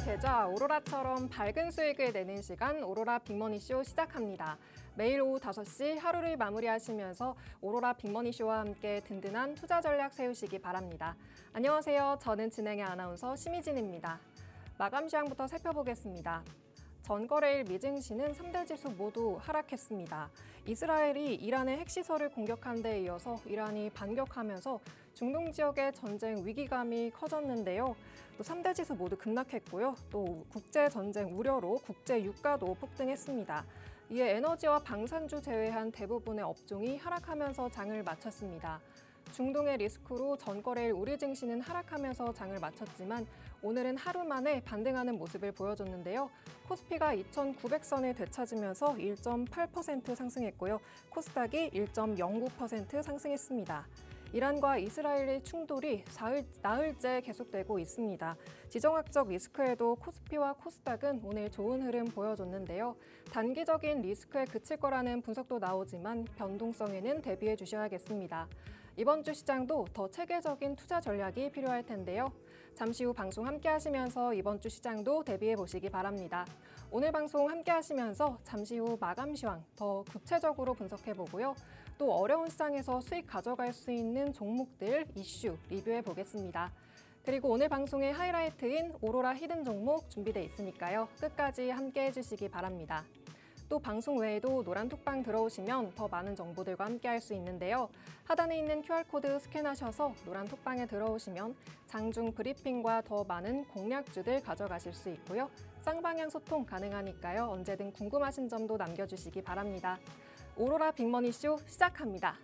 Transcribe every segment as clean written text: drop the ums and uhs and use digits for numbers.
계좌 오로라처럼 밝은 수익을 내는 시간 오로라 빅머니쇼 시작합니다. 매일 오후 5시 하루를 마무리하시면서 오로라 빅머니쇼와 함께 든든한 투자 전략 세우시기 바랍니다. 안녕하세요. 저는 진행의 아나운서 심희진입니다. 마감 시황부터 살펴보겠습니다. 전거래일 미증시는 3대 지수 모두 하락했습니다. 이스라엘이 이란의 핵시설을 공격한 데 이어서 이란이 반격하면서 중동 지역의 전쟁 위기감이 커졌는데요. 또 3대 지수 모두 급락했고요. 또 국제전쟁 우려로 국제 유가도 폭등했습니다. 이에 에너지와 방산주 제외한 대부분의 업종이 하락하면서 장을 마쳤습니다. 중동의 리스크로 전거래일 우리 증시는 하락하면서 장을 마쳤지만 오늘은 하루 만에 반등하는 모습을 보여줬는데요. 코스피가 2,900선을 되찾으면서 1.8% 상승했고요. 코스닥이 1.09% 상승했습니다. 이란과 이스라엘의 충돌이 나흘째 계속되고 있습니다. 지정학적 리스크에도 코스피와 코스닥은 오늘 좋은 흐름 보여줬는데요. 단기적인 리스크에 그칠 거라는 분석도 나오지만 변동성에는 대비해 주셔야겠습니다. 이번 주 시장도 더 체계적인 투자 전략이 필요할 텐데요. 잠시 후 방송 함께 하시면서 이번 주 시장도 대비해 보시기 바랍니다. 오늘 방송 함께 하시면서 잠시 후 마감 시황 더 구체적으로 분석해 보고요. 또 어려운 시장에서 수익 가져갈 수 있는 종목들 이슈 리뷰해 보겠습니다. 그리고 오늘 방송의 하이라이트인 오로라 히든 종목 준비돼 있으니까요. 끝까지 함께 해주시기 바랍니다. 또 방송 외에도 노란톡방 들어오시면 더 많은 정보들과 함께 할 수 있는데요. 하단에 있는 QR코드 스캔하셔서 노란톡방에 들어오시면 장중 브리핑과 더 많은 공략주들 가져가실 수 있고요. 쌍방향 소통 가능하니까요. 언제든 궁금하신 점도 남겨주시기 바랍니다. 오로라 빅머니쇼 시작합니다.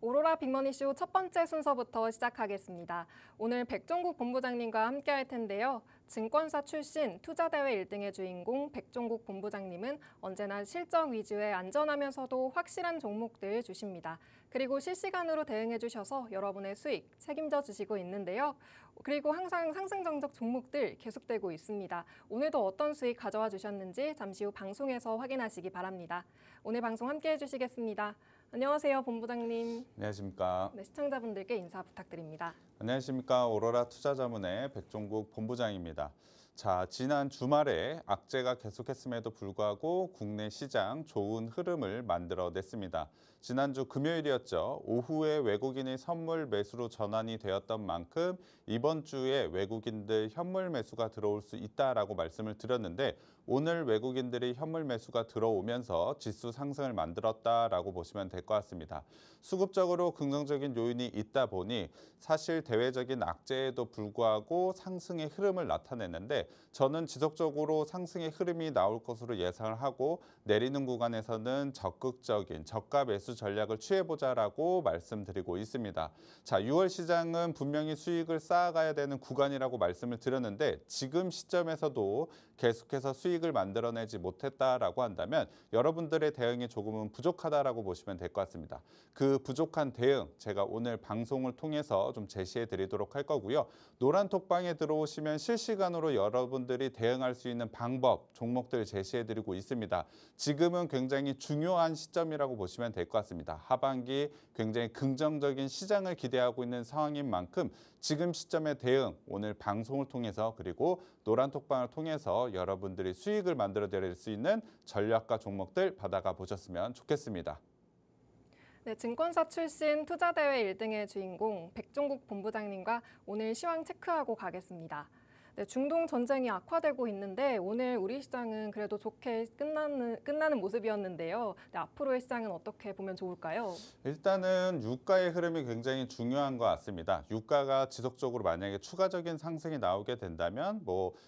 오로라 빅머니쇼 첫 번째 순서부터 시작하겠습니다. 오늘 백종국 본부장님과 함께 할 텐데요. 증권사 출신 투자대회 1등의 주인공 백종국 본부장님은 언제나 실적 위주의 안전하면서도 확실한 종목들 주십니다. 그리고 실시간으로 대응해 주셔서 여러분의 수익 책임져 주시고 있는데요. 그리고 항상 상승 정적 종목들 계속되고 있습니다. 오늘도 어떤 수익 가져와 주셨는지 잠시 후 방송에서 확인하시기 바랍니다. 오늘 방송 함께 해주시겠습니다. 안녕하세요, 본부장님. 안녕하십니까. 네, 시청자분들께 인사 부탁드립니다. 안녕하십니까. 오로라 투자자문의 백종국 본부장입니다. 자, 지난 주말에 악재가 계속했음에도 불구하고 국내 시장 좋은 흐름을 만들어냈습니다. 지난주 금요일이었죠. 오후에 외국인의 선물 매수로 전환이 되었던 만큼 이번 주에 외국인들 현물 매수가 들어올 수 있다라고 말씀을 드렸는데 오늘 외국인들이 현물 매수가 들어오면서 지수 상승을 만들었다라고 보시면 될 것 같습니다. 수급적으로 긍정적인 요인이 있다 보니 사실 대외적인 악재에도 불구하고 상승의 흐름을 나타냈는데 저는 지속적으로 상승의 흐름이 나올 것으로 예상을 하고 내리는 구간에서는 적극적인 저가 매수 전략을 취해보자라고 말씀드리고 있습니다. 자, 6월 시장은 분명히 수익을 쌓아가야 되는 구간이라고 말씀을 드렸는데 지금 시점에서도 계속해서 수익을 만들어내지 못했다라고 한다면 여러분들의 대응이 조금은 부족하다라고 보시면 될 것 같습니다. 그 부족한 대응 제가 오늘 방송을 통해서 좀 제시해 드리도록 할 거고요. 노란톡방에 들어오시면 실시간으로 여러분들이 대응할 수 있는 방법, 종목들 제시해 드리고 있습니다. 지금은 굉장히 중요한 시점이라고 보시면 될 것 같습니다. 하반기 굉장히 긍정적인 시장을 기대하고 있는 상황인 만큼 지금 시점의 대응, 오늘 방송을 통해서 그리고 노란톡방을 통해서 여러분들이 수익을 만들어 드릴 수 있는 전략과 종목들 받아가 보셨으면 좋겠습니다. 네, 증권사 출신 투자대회 1등의 주인공 백종국 본부장님과 오늘 시황 체크하고 가겠습니다. 네, 중동 전쟁이 악화되고 있는데 오늘 우리 시장은 그래도 좋게 끝나는 모습이었는데요. 네, 앞으로의 시장은 어떻게 보면 좋을까요? 일단은 유가의 흐름이 굉장히 중요한 것 같습니다. 유가가 지속적으로 만약에 추가적인 상승이 나오게 된다면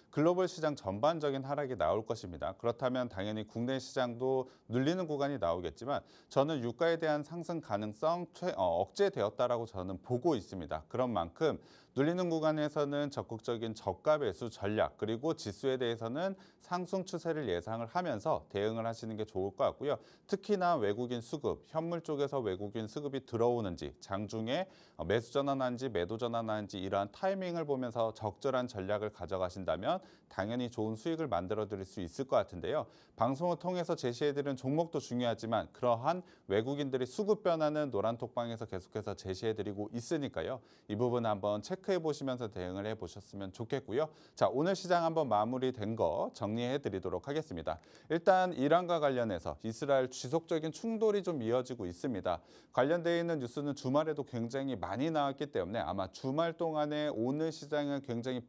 글로벌 시장 전반적인 하락이 나올 것입니다. 그렇다면 당연히 국내 시장도 눌리는 구간이 나오겠지만 저는 유가에 대한 상승 가능성 억제되었다라고 저는 보고 있습니다. 그런 만큼 눌리는 구간에서는 적극적인 저가 매수 전략 그리고 지수에 대해서는 상승 추세를 예상을 하면서 대응을 하시는 게 좋을 것 같고요. 특히나 외국인 수급, 현물 쪽에서 외국인 수급이 들어오는지 장중에 매수 전환한지 매도 전환한지 이러한 타이밍을 보면서 적절한 전략을 가져가신다면 당연히 좋은 수익을 만들어 드릴 수 있을 것 같은데요. 방송을 통해서 제시해드리는 종목도 중요하지만 그러한 외국인들이 수급 변화는 노란톡방에서 계속해서 제시해드리고 있으니까요. 이 부분 한번 체크해 보시면서 대응을 해 보셨으면 좋겠고요. 자, 오늘 시장 한번 마무리된 거 정리해 드리도록 하겠습니다. 일단 이란과 관련해서 이스라엘 지속적인 충돌이 좀 이어지고 있습니다. 관련되어 있는 뉴스는 주말에도 굉장히 많이 나왔기 때문에 아마 주말 동안에 오늘 시장은 굉장히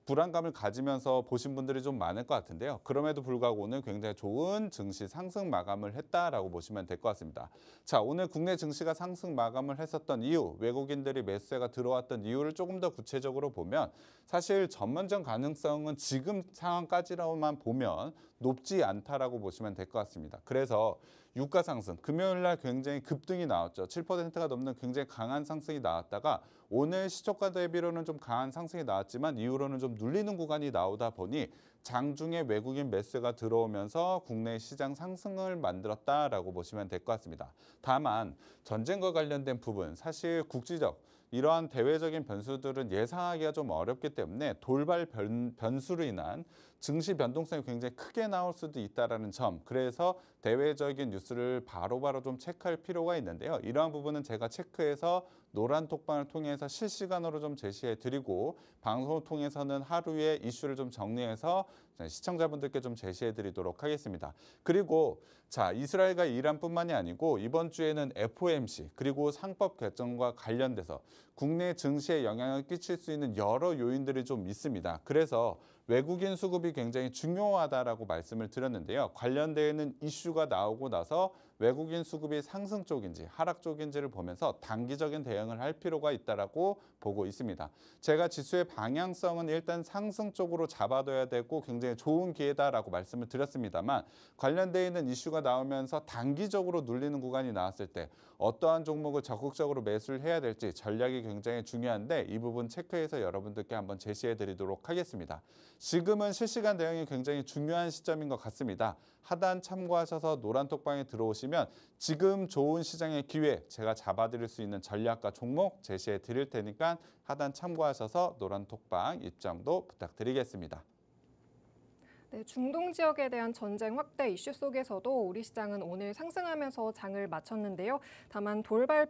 불안감을 가지면서 보신 분들이 좀 많을 것 같은데요. 그럼에도 불구하고 오늘 굉장히 좋은 증시 상승 마감을 했다라고 보시면 될 것 같습니다. 자, 오늘 국내 증시가 상승 마감을 했었던 이유, 외국인들이 매수세가 들어왔던 이유를 조금 더 구체적으로 보면 사실 전반전 가능성은 지금 상황까지로만 보면 높지 않다라고 보시면 될 것 같습니다. 그래서 유가 상승, 금요일 날 굉장히 급등이 나왔죠. 7%가 넘는 굉장히 강한 상승이 나왔다가 오늘 시초가 대비로는 좀 강한 상승이 나왔지만 이후로는 좀 눌리는 구간이 나오다 보니 장중에 외국인 매수가 들어오면서 국내 시장 상승을 만들었다라고 보시면 될 것 같습니다. 다만 전쟁과 관련된 부분, 사실 국지적 이러한 대외적인 변수들은 예상하기가 좀 어렵기 때문에 돌발 변수로 인한 증시 변동성이 굉장히 크게 나올 수도 있다는 점, 그래서 대외적인 뉴스를 바로바로 좀 체크할 필요가 있는데요. 이러한 부분은 제가 체크해서 노란톡방을 통해서 실시간으로 좀 제시해 드리고 방송을 통해서는 하루에 이슈를 좀 정리해서 시청자분들께 좀 제시해 드리도록 하겠습니다. 그리고 자, 이스라엘과 이란뿐만이 아니고 이번 주에는 FOMC 그리고 상법 개정과 관련돼서 국내 증시에 영향을 끼칠 수 있는 여러 요인들이 좀 있습니다. 그래서 외국인 수급이 굉장히 중요하다라고 말씀을 드렸는데요. 관련되어 있는 이슈가 나오고 나서 외국인 수급이 상승 쪽인지 하락 쪽인지를 보면서 단기적인 대응을 할 필요가 있다라고 보고 있습니다. 제가 지수의 방향성은 일단 상승 쪽으로 잡아둬야 되고 굉장히 좋은 기회다라고 말씀을 드렸습니다만 관련되어 있는 이슈가 나오면서 단기적으로 눌리는 구간이 나왔을 때 어떠한 종목을 적극적으로 매수를 해야 될지 전략이 굉장히 중요한데 이 부분 체크해서 여러분들께 한번 제시해 드리도록 하겠습니다. 지금은 실시간 대응이 굉장히 중요한 시점인 것 같습니다. 하단 참고하셔서 노란톡방에 들어오시면 지금 좋은 시장의 기회 제가 잡아드릴 수 있는 전략과 종목 제시해 드릴 테니까 하단 참고하셔서 노란톡방 입장도 부탁드리겠습니다. 네, 중동 지역에 대한 전쟁 확대 이슈 속에서도 우리 시장은 오늘 상승하면서 장을 마쳤는데요. 다만 돌발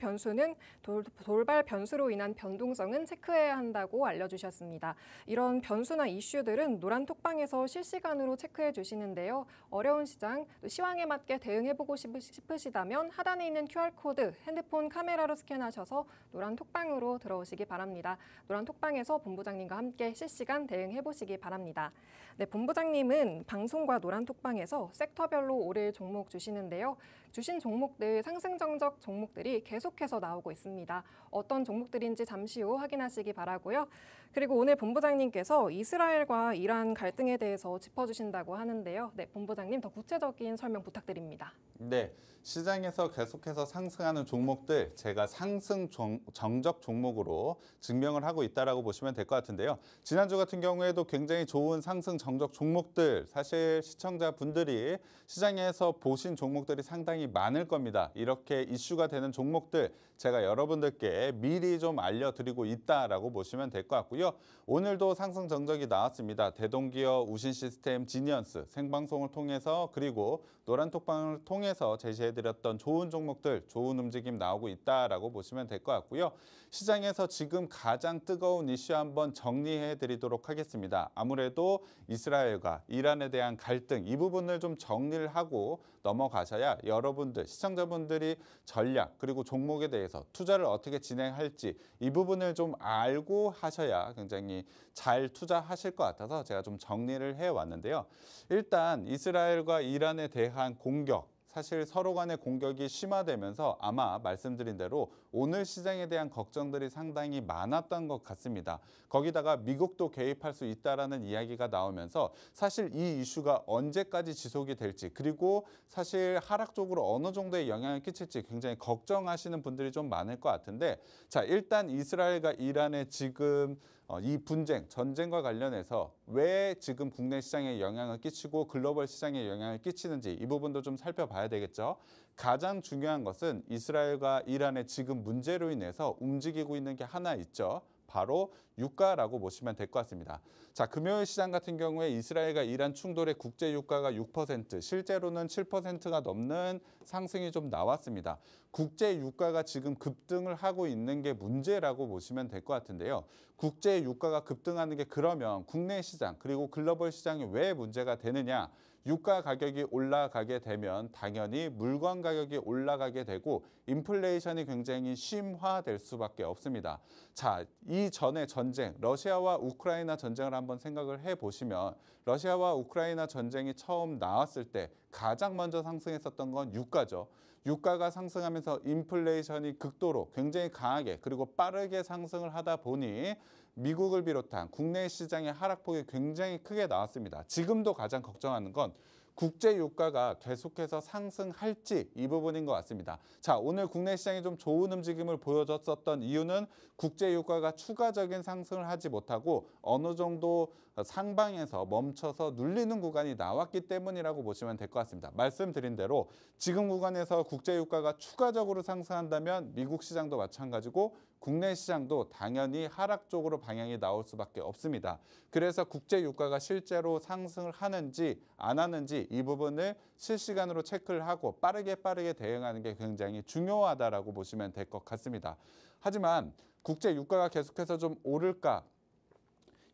변수로 인한 변동성은 체크해야 한다고 알려주셨습니다. 이런 변수나 이슈들은 노란톡방에서 실시간으로 체크해 주시는데요. 어려운 시장, 시황에 맞게 대응해보고 싶으시다면 하단에 있는 QR코드 핸드폰 카메라로 스캔하셔서 노란톡방으로 들어오시기 바랍니다. 노란톡방에서 본부장님과 함께 실시간 대응해보시기 바랍니다. 네, 본부장님은 방송과 노란톡방에서 섹터별로 오를 종목 주시는데요. 주신 종목들 상승 정적 종목들이 계속해서 나오고 있습니다. 어떤 종목들인지 잠시 후 확인하시기 바라고요. 그리고 오늘 본부장님께서 이스라엘과 이란 갈등에 대해서 짚어주신다고 하는데요. 네, 본부장님 더 구체적인 설명 부탁드립니다. 네, 시장에서 계속해서 상승하는 종목들 제가 상승 정적 종목으로 증명을 하고 있다라고 보시면 될 것 같은데요. 지난주 같은 경우에도 굉장히 좋은 상승 정적 종목들 사실 시청자분들이 시장에서 보신 종목들이 상당히 많을 겁니다. 이렇게 이슈가 되는 종목들 제가 여러분들께 미리 좀 알려드리고 있다라고 보시면 될 것 같고요. 오늘도 상승 정적이 나왔습니다. 대동기어, 우신시스템, 지니언스 생방송을 통해서 그리고 노란톡방을 통해서 제시해드렸던 좋은 종목들, 좋은 움직임 나오고 있다라고 보시면 될 것 같고요. 시장에서 지금 가장 뜨거운 이슈 한번 정리해드리도록 하겠습니다. 아무래도 이스라엘과 이란에 대한 갈등 이 부분을 좀 정리를 하고 넘어가셔야 여러분들, 시청자분들이 전략 그리고 종목에 대해서 투자를 어떻게 진행할지 이 부분을 좀 알고 하셔야 굉장히 잘 투자하실 것 같아서 제가 좀 정리를 해왔는데요. 일단 이스라엘과 이란에 대한 공격, 사실 서로 간의 공격이 심화되면서 아마 말씀드린 대로 오늘 시장에 대한 걱정들이 상당히 많았던 것 같습니다. 거기다가 미국도 개입할 수 있다라는 이야기가 나오면서 사실 이 이슈가 언제까지 지속이 될지 그리고 사실 하락 쪽으로 어느 정도의 영향을 끼칠지 굉장히 걱정하시는 분들이 좀 많을 것 같은데 자, 일단 이스라엘과 이란의 지금 이 분쟁, 전쟁과 관련해서 왜 지금 국내 시장에 영향을 끼치고 글로벌 시장에 영향을 끼치는지 이 부분도 좀 살펴봐야 되겠죠. 가장 중요한 것은 이스라엘과 이란의 지금 문제로 인해서 움직이고 있는 게 하나 있죠. 바로 유가라고 보시면 될 것 같습니다. 자, 금요일 시장 같은 경우에 이스라엘과 이란 충돌의 국제 유가가 6%, 실제로는 7%가 넘는 상승이 좀 나왔습니다. 국제 유가가 지금 급등을 하고 있는 게 문제라고 보시면 될 것 같은데요. 국제 유가가 급등하는 게 그러면 국내 시장 그리고 글로벌 시장이 왜 문제가 되느냐? 유가 가격이 올라가게 되면 당연히 물건 가격이 올라가게 되고 인플레이션이 굉장히 심화될 수밖에 없습니다. 자, 이전의 전쟁, 러시아와 우크라이나 전쟁을 한번 생각을 해보시면 러시아와 우크라이나 전쟁이 처음 나왔을 때 가장 먼저 상승했었던 건 유가죠. 유가가 상승하면서 인플레이션이 극도로 굉장히 강하게 그리고 빠르게 상승을 하다 보니 미국을 비롯한 국내 시장의 하락폭이 굉장히 크게 나왔습니다. 지금도 가장 걱정하는 건 국제 유가가 계속해서 상승할지 이 부분인 것 같습니다. 자, 오늘 국내 시장이 좀 좋은 움직임을 보여줬었던 이유는 국제 유가가 추가적인 상승을 하지 못하고 어느 정도 상방에서 멈춰서 눌리는 구간이 나왔기 때문이라고 보시면 될 것 같습니다. 말씀드린 대로 지금 구간에서 국제 유가가 추가적으로 상승한다면 미국 시장도 마찬가지고 국내 시장도 당연히 하락 쪽으로 방향이 나올 수밖에 없습니다. 그래서 국제 유가가 실제로 상승을 하는지 안 하는지 이 부분을 실시간으로 체크를 하고 빠르게 대응하는 게 굉장히 중요하다라고 보시면 될 것 같습니다. 하지만 국제 유가가 계속해서 좀 오를까?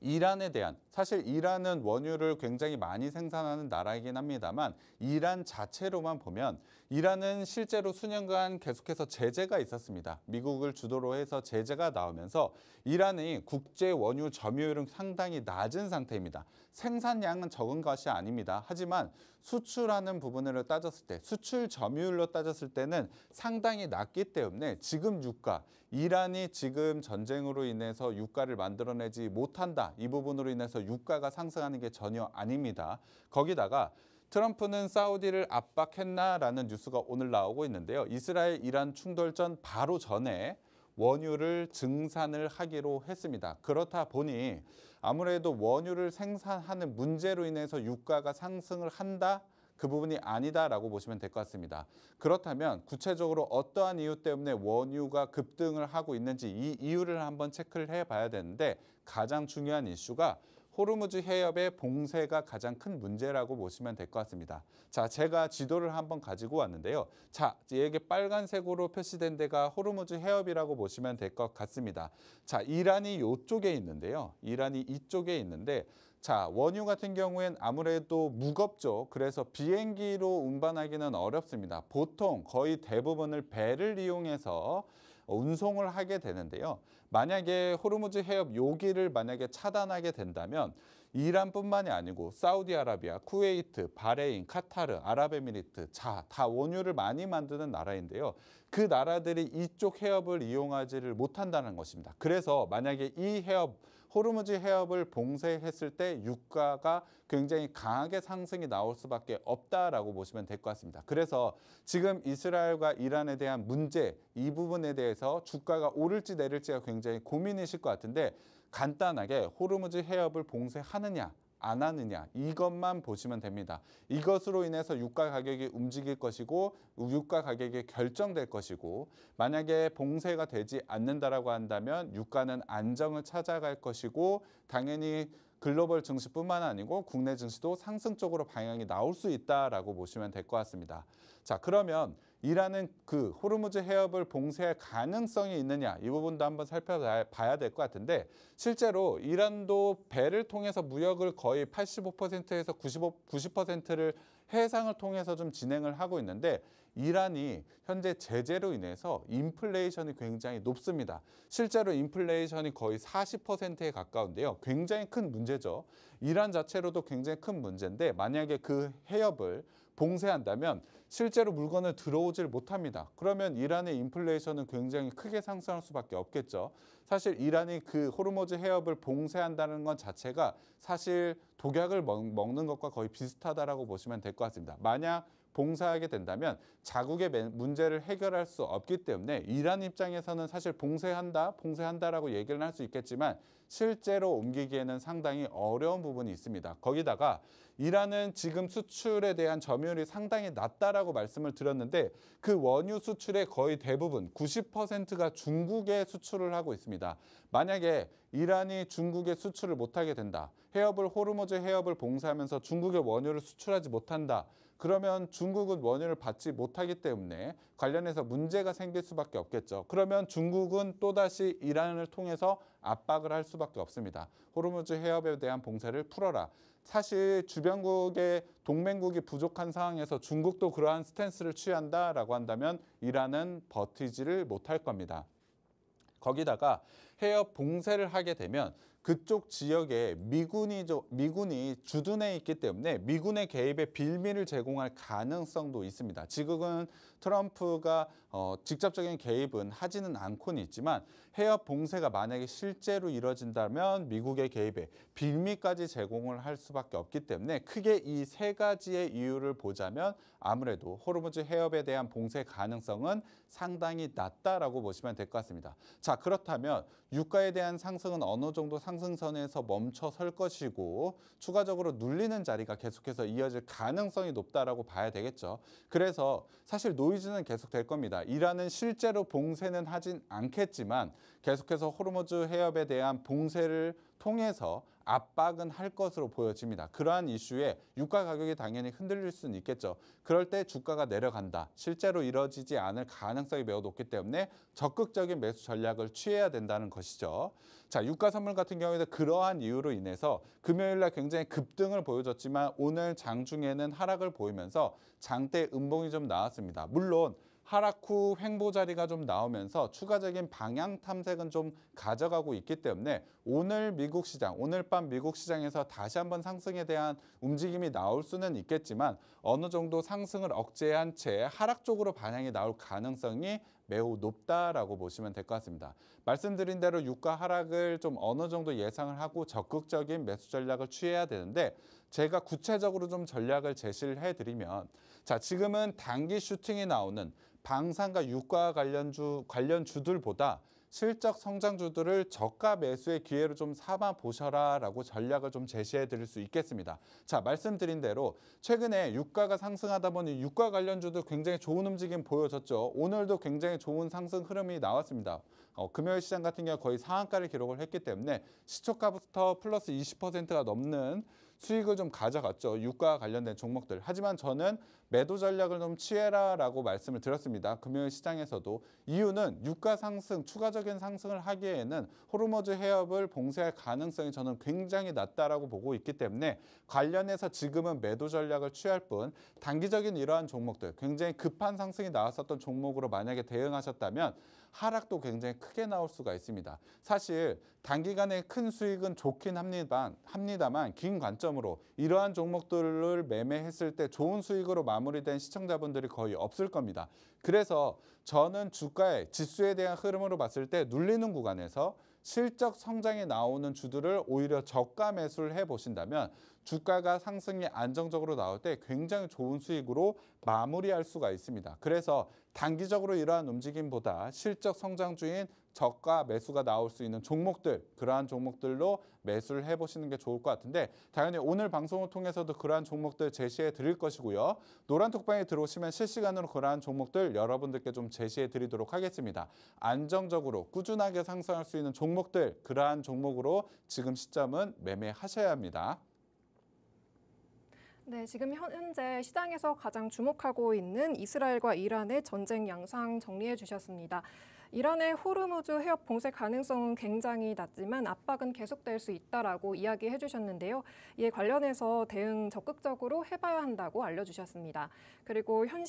이란에 대한 사실 이란은 원유를 굉장히 많이 생산하는 나라이긴 합니다만 이란 자체로만 보면 이란은 실제로 수년간 계속해서 제재가 있었습니다. 미국을 주도로 해서 제재가 나오면서 이란의 국제 원유 점유율은 상당히 낮은 상태입니다. 생산량은 적은 것이 아닙니다. 하지만 수출하는 부분으로 따졌을 때 수출 점유율로 따졌을 때는 상당히 낮기 때문에 지금 유가 이란이 지금 전쟁으로 인해서 유가를 만들어내지 못한다. 이 부분으로 인해서 유가가 상승하는 게 전혀 아닙니다. 거기다가 트럼프는 사우디를 압박했나라는 뉴스가 오늘 나오고 있는데요. 이스라엘 이란 충돌 전 바로 전에 원유를 증산을 하기로 했습니다. 그렇다 보니 아무래도 원유를 생산하는 문제로 인해서 유가가 상승을 한다? 그 부분이 아니다라고 보시면 될 것 같습니다. 그렇다면 구체적으로 어떠한 이유 때문에 원유가 급등을 하고 있는지 이 이유를 한번 체크를 해봐야 되는데 가장 중요한 이슈가 호르무즈 해협의 봉쇄가 가장 큰 문제라고 보시면 될 것 같습니다. 자, 제가 지도를 한번 가지고 왔는데요. 자, 이게 빨간색으로 표시된 데가 호르무즈 해협이라고 보시면 될 것 같습니다. 자, 이란이 이쪽에 있는데요. 이란이 이쪽에 있는데 자, 원유 같은 경우엔 아무래도 무겁죠. 그래서 비행기로 운반하기는 어렵습니다. 보통 거의 대부분을 배를 이용해서 운송을 하게 되는데요. 만약에 호르무즈 해협 요기를 만약에 차단하게 된다면 이란뿐만이 아니고 사우디아라비아, 쿠웨이트, 바레인, 카타르, 아랍에미리트 자, 다 원유를 많이 만드는 나라인데요. 그 나라들이 이쪽 해협을 이용하지를 못한다는 것입니다. 그래서 만약에 이 해협 호르무즈 해협을 봉쇄했을 때 유가가 굉장히 강하게 상승이 나올 수밖에 없다라고 보시면 될 것 같습니다. 그래서 지금 이스라엘과 이란에 대한 문제 이 부분에 대해서 주가가 오를지 내릴지가 굉장히 고민이실 것 같은데 간단하게 호르무즈 해협을 봉쇄하느냐 안 하느냐 이것만 보시면 됩니다. 이것으로 인해서 유가 가격이 움직일 것이고 유가 가격이 결정될 것이고 만약에 봉쇄가 되지 않는다라고 한다면 유가는 안정을 찾아갈 것이고 당연히 글로벌 증시뿐만 아니고 국내 증시도 상승 쪽으로 방향이 나올 수 있다라고 보시면 될 것 같습니다. 자, 그러면 이란은 그 호르무즈 해협을 봉쇄할 가능성이 있느냐 이 부분도 한번 살펴봐야 될 것 같은데 실제로 이란도 배를 통해서 무역을 거의 85%에서 90%를 해상을 통해서 좀 진행을 하고 있는데 이란이 현재 제재로 인해서 인플레이션이 굉장히 높습니다. 실제로 인플레이션이 거의 40%에 가까운데요. 굉장히 큰 문제죠. 이란 자체로도 굉장히 큰 문제인데 만약에 그 해협을 봉쇄한다면 실제로 물건을 들어오질 못합니다. 그러면 이란의 인플레이션은 굉장히 크게 상승할 수밖에 없겠죠. 사실 이란이 그 호르무즈 해협을 봉쇄한다는 것 자체가 사실 독약을 먹는 것과 거의 비슷하다라고 보시면 될 것 같습니다. 만약 봉쇄하게 된다면 자국의 문제를 해결할 수 없기 때문에 이란 입장에서는 사실 봉쇄한다라고 얘기를 할 수 있겠지만 실제로 옮기기에는 상당히 어려운 부분이 있습니다. 거기다가 이란은 지금 수출에 대한 점유율이 상당히 낮다라고 말씀을 드렸는데 그 원유 수출의 거의 대부분 90%가 중국에 수출을 하고 있습니다. 만약에 이란이 중국에 수출을 못하게 된다. 호르무즈 해협을 봉쇄하면서 중국의 원유를 수출하지 못한다. 그러면 중국은 원유를 받지 못하기 때문에 관련해서 문제가 생길 수밖에 없겠죠. 그러면 중국은 또다시 이란을 통해서 압박을 할 수밖에 없습니다. 호르무즈 해협에 대한 봉쇄를 풀어라. 사실 주변국의 동맹국이 부족한 상황에서 중국도 그러한 스탠스를 취한다라고 한다면 이란은 버티지를 못할 겁니다. 거기다가 해협 봉쇄를 하게 되면 그쪽 지역에 미군이 주둔해 있기 때문에 미군의 개입에 빌미를 제공할 가능성도 있습니다. 지금은 트럼프가 직접적인 개입은 하지는 않고는 있지만 해협 봉쇄가 만약에 실제로 이뤄진다면 미국의 개입에 빌미까지 제공을 할 수밖에 없기 때문에 크게 이 세 가지의 이유를 보자면 아무래도 호르무즈 해협에 대한 봉쇄 가능성은 상당히 낮다라고 보시면 될 것 같습니다. 자, 그렇다면 유가에 대한 상승은 어느 정도 상승선에서 멈춰 설 것이고 추가적으로 눌리는 자리가 계속해서 이어질 가능성이 높다라고 봐야 되겠죠. 그래서 사실 노이즈는 계속 될 겁니다. 이란은 실제로 봉쇄는 하진 않겠지만 계속해서 호르무즈 해협에 대한 봉쇄를 통해서 압박은 할 것으로 보여집니다. 그러한 이슈에 유가 가격이 당연히 흔들릴 수는 있겠죠. 그럴 때 주가가 내려간다. 실제로 이뤄지지 않을 가능성이 매우 높기 때문에 적극적인 매수 전략을 취해야 된다는 것이죠. 자, 유가 선물 같은 경우에도 그러한 이유로 인해서 금요일 날 굉장히 급등을 보여줬지만 오늘 장중에는 하락을 보이면서 장대 음봉이 좀 나왔습니다. 물론 하락 후 횡보 자리가 좀 나오면서 추가적인 방향 탐색은 좀 가져가고 있기 때문에 오늘 밤 미국 시장에서 다시 한번 상승에 대한 움직임이 나올 수는 있겠지만 어느 정도 상승을 억제한 채 하락 쪽으로 반향이 나올 가능성이 매우 높다라고 보시면 될 것 같습니다. 말씀드린 대로 유가 하락을 좀 어느 정도 예상을 하고 적극적인 매수 전략을 취해야 되는데 제가 구체적으로 좀 전략을 제시를 해드리면 자, 지금은 단기 슈팅이 나오는 방산과 유가 관련 주들보다 실적 성장주들을 저가 매수의 기회로 좀 삼아 보셔라라고 전략을 좀 제시해 드릴 수 있겠습니다. 자, 말씀드린 대로 최근에 유가가 상승하다 보니 유가 관련주도 굉장히 좋은 움직임 보여졌죠. 오늘도 굉장히 좋은 상승 흐름이 나왔습니다. 금요일 시장 같은 경우 거의 상한가를 기록을 했기 때문에 시초가부터 플러스 20%가 넘는 수익을 좀 가져갔죠. 유가와 관련된 종목들. 하지만 저는 매도 전략을 좀 취해라라고 말씀을 드렸습니다. 금요일 시장에서도. 이유는 유가 상승, 추가적인 상승을 하기에는 호르무즈 해협을 봉쇄할 가능성이 저는 굉장히 낮다라고 보고 있기 때문에 관련해서 지금은 매도 전략을 취할 뿐 단기적인 이러한 종목들, 굉장히 급한 상승이 나왔었던 종목으로 만약에 대응하셨다면 하락도 굉장히 크게 나올 수가 있습니다. 사실 단기간에 큰 수익은 좋긴 합니다만 긴 관점으로 이러한 종목들을 매매했을 때 좋은 수익으로 마무리된 시청자분들이 거의 없을 겁니다. 그래서 저는 주가의 지수에 대한 흐름으로 봤을 때 눌리는 구간에서 실적 성장이 나오는 주들을 오히려 저가 매수를 해보신다면 주가가 상승이 안정적으로 나올 때 굉장히 좋은 수익으로 마무리할 수가 있습니다. 그래서 단기적으로 이러한 움직임보다 실적 성장주인 저가 매수가 나올 수 있는 종목들, 그러한 종목들로 매수를 해보시는 게 좋을 것 같은데 당연히 오늘 방송을 통해서도 그러한 종목들 제시해 드릴 것이고요. 노란톡방에 들어오시면 실시간으로 그러한 종목들 여러분들께 좀 제시해 드리도록 하겠습니다. 안정적으로 꾸준하게 상승할 수 있는 종목들, 그러한 종목으로 지금 시점은 매매하셔야 합니다. 네, 지금 현재 시장에서 가장 주목하고 있는 이스라엘과 이란의 전쟁 양상 정리해 주셨습니다. 이란의 호르무즈 해협 봉쇄 가능성은 굉장히 낮지만 압박은 계속될 수 있다라고 이야기해 주셨는데요. 이에 관련해서 대응 적극적으로 해봐야 한다고 알려주셨습니다. 그리고 현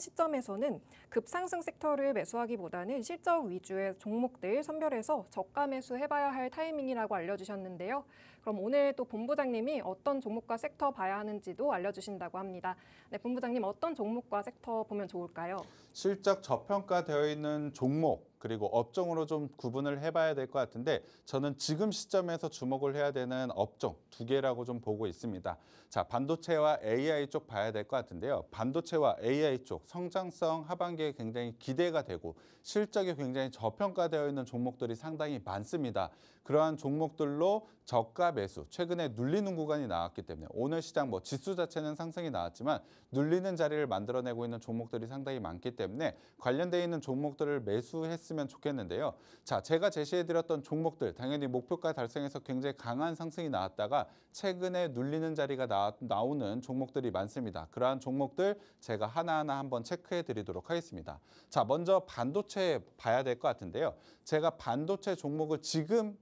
시점에서는 급상승 섹터를 매수하기보다는 실적 위주의 종목들 선별해서 저가 매수해봐야 할 타이밍이라고 알려주셨는데요. 그럼 오늘 또 본부장님이 어떤 종목과 섹터 봐야 하는지도 알려주신다고 합니다. 네, 본부장님 어떤 종목과 섹터 보면 좋을까요? 실적 저평가되어 있는 종목 그리고 업종으로 좀 구분을 해봐야 될 것 같은데 저는 지금 시점에서 주목을 해야 되는 업종 두 개라고 좀 보고 있습니다. 자, 반도체와 AI 쪽 봐야 될 것 같은데요. 반도체와 AI 쪽 성장성 하반기에 굉장히 기대가 되고 실적이 굉장히 저평가되어 있는 종목들이 상당히 많습니다. 그러한 종목들로 저가 매수, 최근에 눌리는 구간이 나왔기 때문에 오늘 시장 지수 자체는 상승이 나왔지만 눌리는 자리를 만들어내고 있는 종목들이 상당히 많기 때문에 관련되어 있는 종목들을 매수했으면 좋겠는데요. 자, 제가 제시해드렸던 종목들 당연히 목표가 달성해서 굉장히 강한 상승이 나왔다가 최근에 눌리는 자리가 나오는 종목들이 많습니다. 그러한 종목들 제가 하나하나 한번 체크해 드리도록 하겠습니다. 자, 먼저 반도체 봐야 될 것 같은데요. 제가 반도체 종목을 지금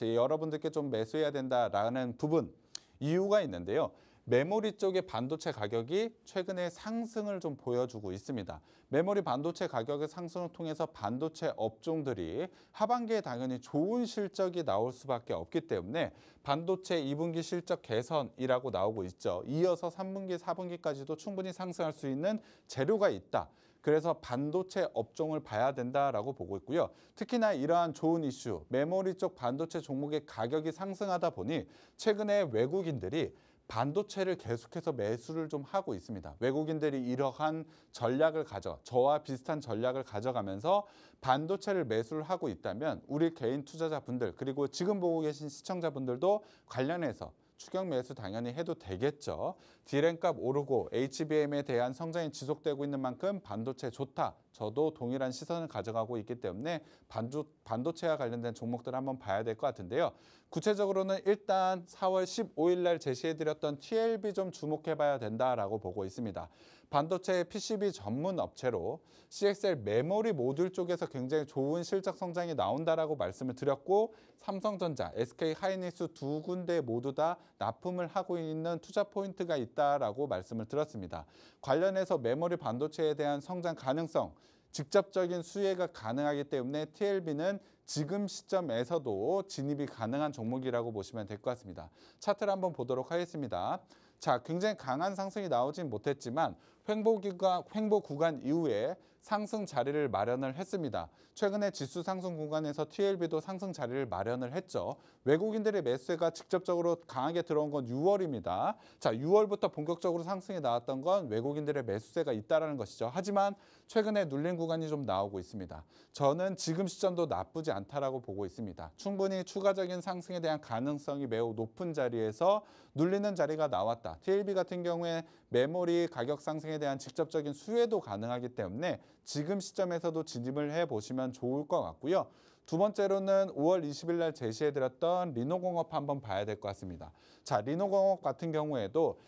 여러분들께 좀 매수해야 된다라는 부분 이유가 있는데요. 메모리 쪽의 반도체 가격이 최근에 상승을 좀 보여주고 있습니다. 메모리 반도체 가격의 상승을 통해서 반도체 업종들이 하반기에 당연히 좋은 실적이 나올 수밖에 없기 때문에 반도체 2분기 실적 개선이라고 나오고 있죠. 이어서 3분기, 4분기까지도 충분히 상승할 수 있는 재료가 있다. 그래서 반도체 업종을 봐야 된다라고 보고 있고요. 특히나 이러한 좋은 이슈, 메모리 쪽 반도체 종목의 가격이 상승하다 보니 최근에 외국인들이 반도체를 계속해서 매수를 좀 하고 있습니다. 외국인들이 이러한 저와 비슷한 전략을 가져가면서 반도체를 매수를 하고 있다면 우리 개인 투자자분들 그리고 지금 보고 계신 시청자분들도 관련해서 추격 매수 당연히 해도 되겠죠. D램값 오르고 HBM에 대한 성장이 지속되고 있는 만큼 반도체 좋다. 저도 동일한 시선을 가져가고 있기 때문에 반도체와 관련된 종목들을 한번 봐야 될 것 같은데요. 구체적으로는 일단 4월 15일 날 제시해드렸던 TLB 좀 주목해봐야 된다라고 보고 있습니다. 반도체 PCB 전문 업체로 CXL 메모리 모듈 쪽에서 굉장히 좋은 실적 성장이 나온다라고 말씀을 드렸고 삼성전자, SK하이닉스 두 군데 모두 다 납품을 하고 있는 투자 포인트가 있다라고 말씀을 드렸습니다. 관련해서 메모리 반도체에 대한 성장 가능성, 직접적인 수혜가 가능하기 때문에 TLB는 지금 시점에서도 진입이 가능한 종목이라고 보시면 될 것 같습니다. 차트를 한번 보도록 하겠습니다. 자, 굉장히 강한 상승이 나오진 못했지만 횡보 구간 이후에 상승 자리를 마련을 했습니다. 최근에 지수 상승 구간에서 TLB도 상승 자리를 마련을 했죠. 외국인들의 매수가 직접적으로 강하게 들어온 건 6월입니다. 자, 6월부터 본격적으로 상승이 나왔던 건 외국인들의 매수세가 있다는 것이죠. 하지만 최근에 눌린 구간이 좀 나오고 있습니다. 저는 지금 시점도 나쁘지 않다라고 보고 있습니다. 충분히 추가적인 상승에 대한 가능성이 매우 높은 자리에서 눌리는 자리가 나왔다. TLB 같은 경우에 메모리 가격 상승에 대한 직접적인 수혜도 가능하기 때문에 지금 시점에서도 진입을 해보시면 좋을 것 같고요. 두 번째로는 5월 20일 날 제시해드렸던 리노공업 한번 봐야 될 것 같습니다. 자, 리노공업 같은 경우에도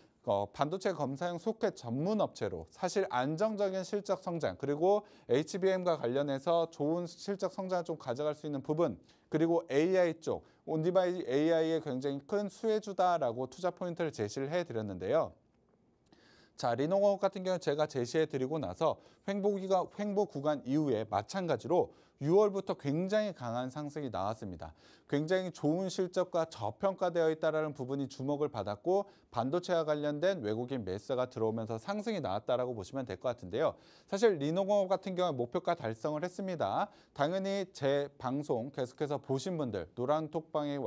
반도체 검사용 소켓 전문 업체로 사실 안정적인 실적 성장 그리고 HBM과 관련해서 좋은 실적 성장을 좀 가져갈 수 있는 부분 그리고 AI 쪽 온디바이 AI에 굉장히 큰 수혜주다라고 투자 포인트를 제시를 해드렸는데요. 자, 리노공업 같은 경우는 제가 제시해 드리고 나서 횡보 구간 이후에 마찬가지로 6월부터 굉장히 강한 상승이 나왔습니다. 굉장히 좋은 실적과 저평가되어 있다는 부분이 주목을 받았고 반도체와 관련된 외국인 매수가 들어오면서 상승이 나왔다라고 보시면 될 것 같은데요. 사실 리노공업 같은 경우는 목표가 달성을 했습니다. 당연히 제 방송 계속해서 보신 분들, 노란톡방에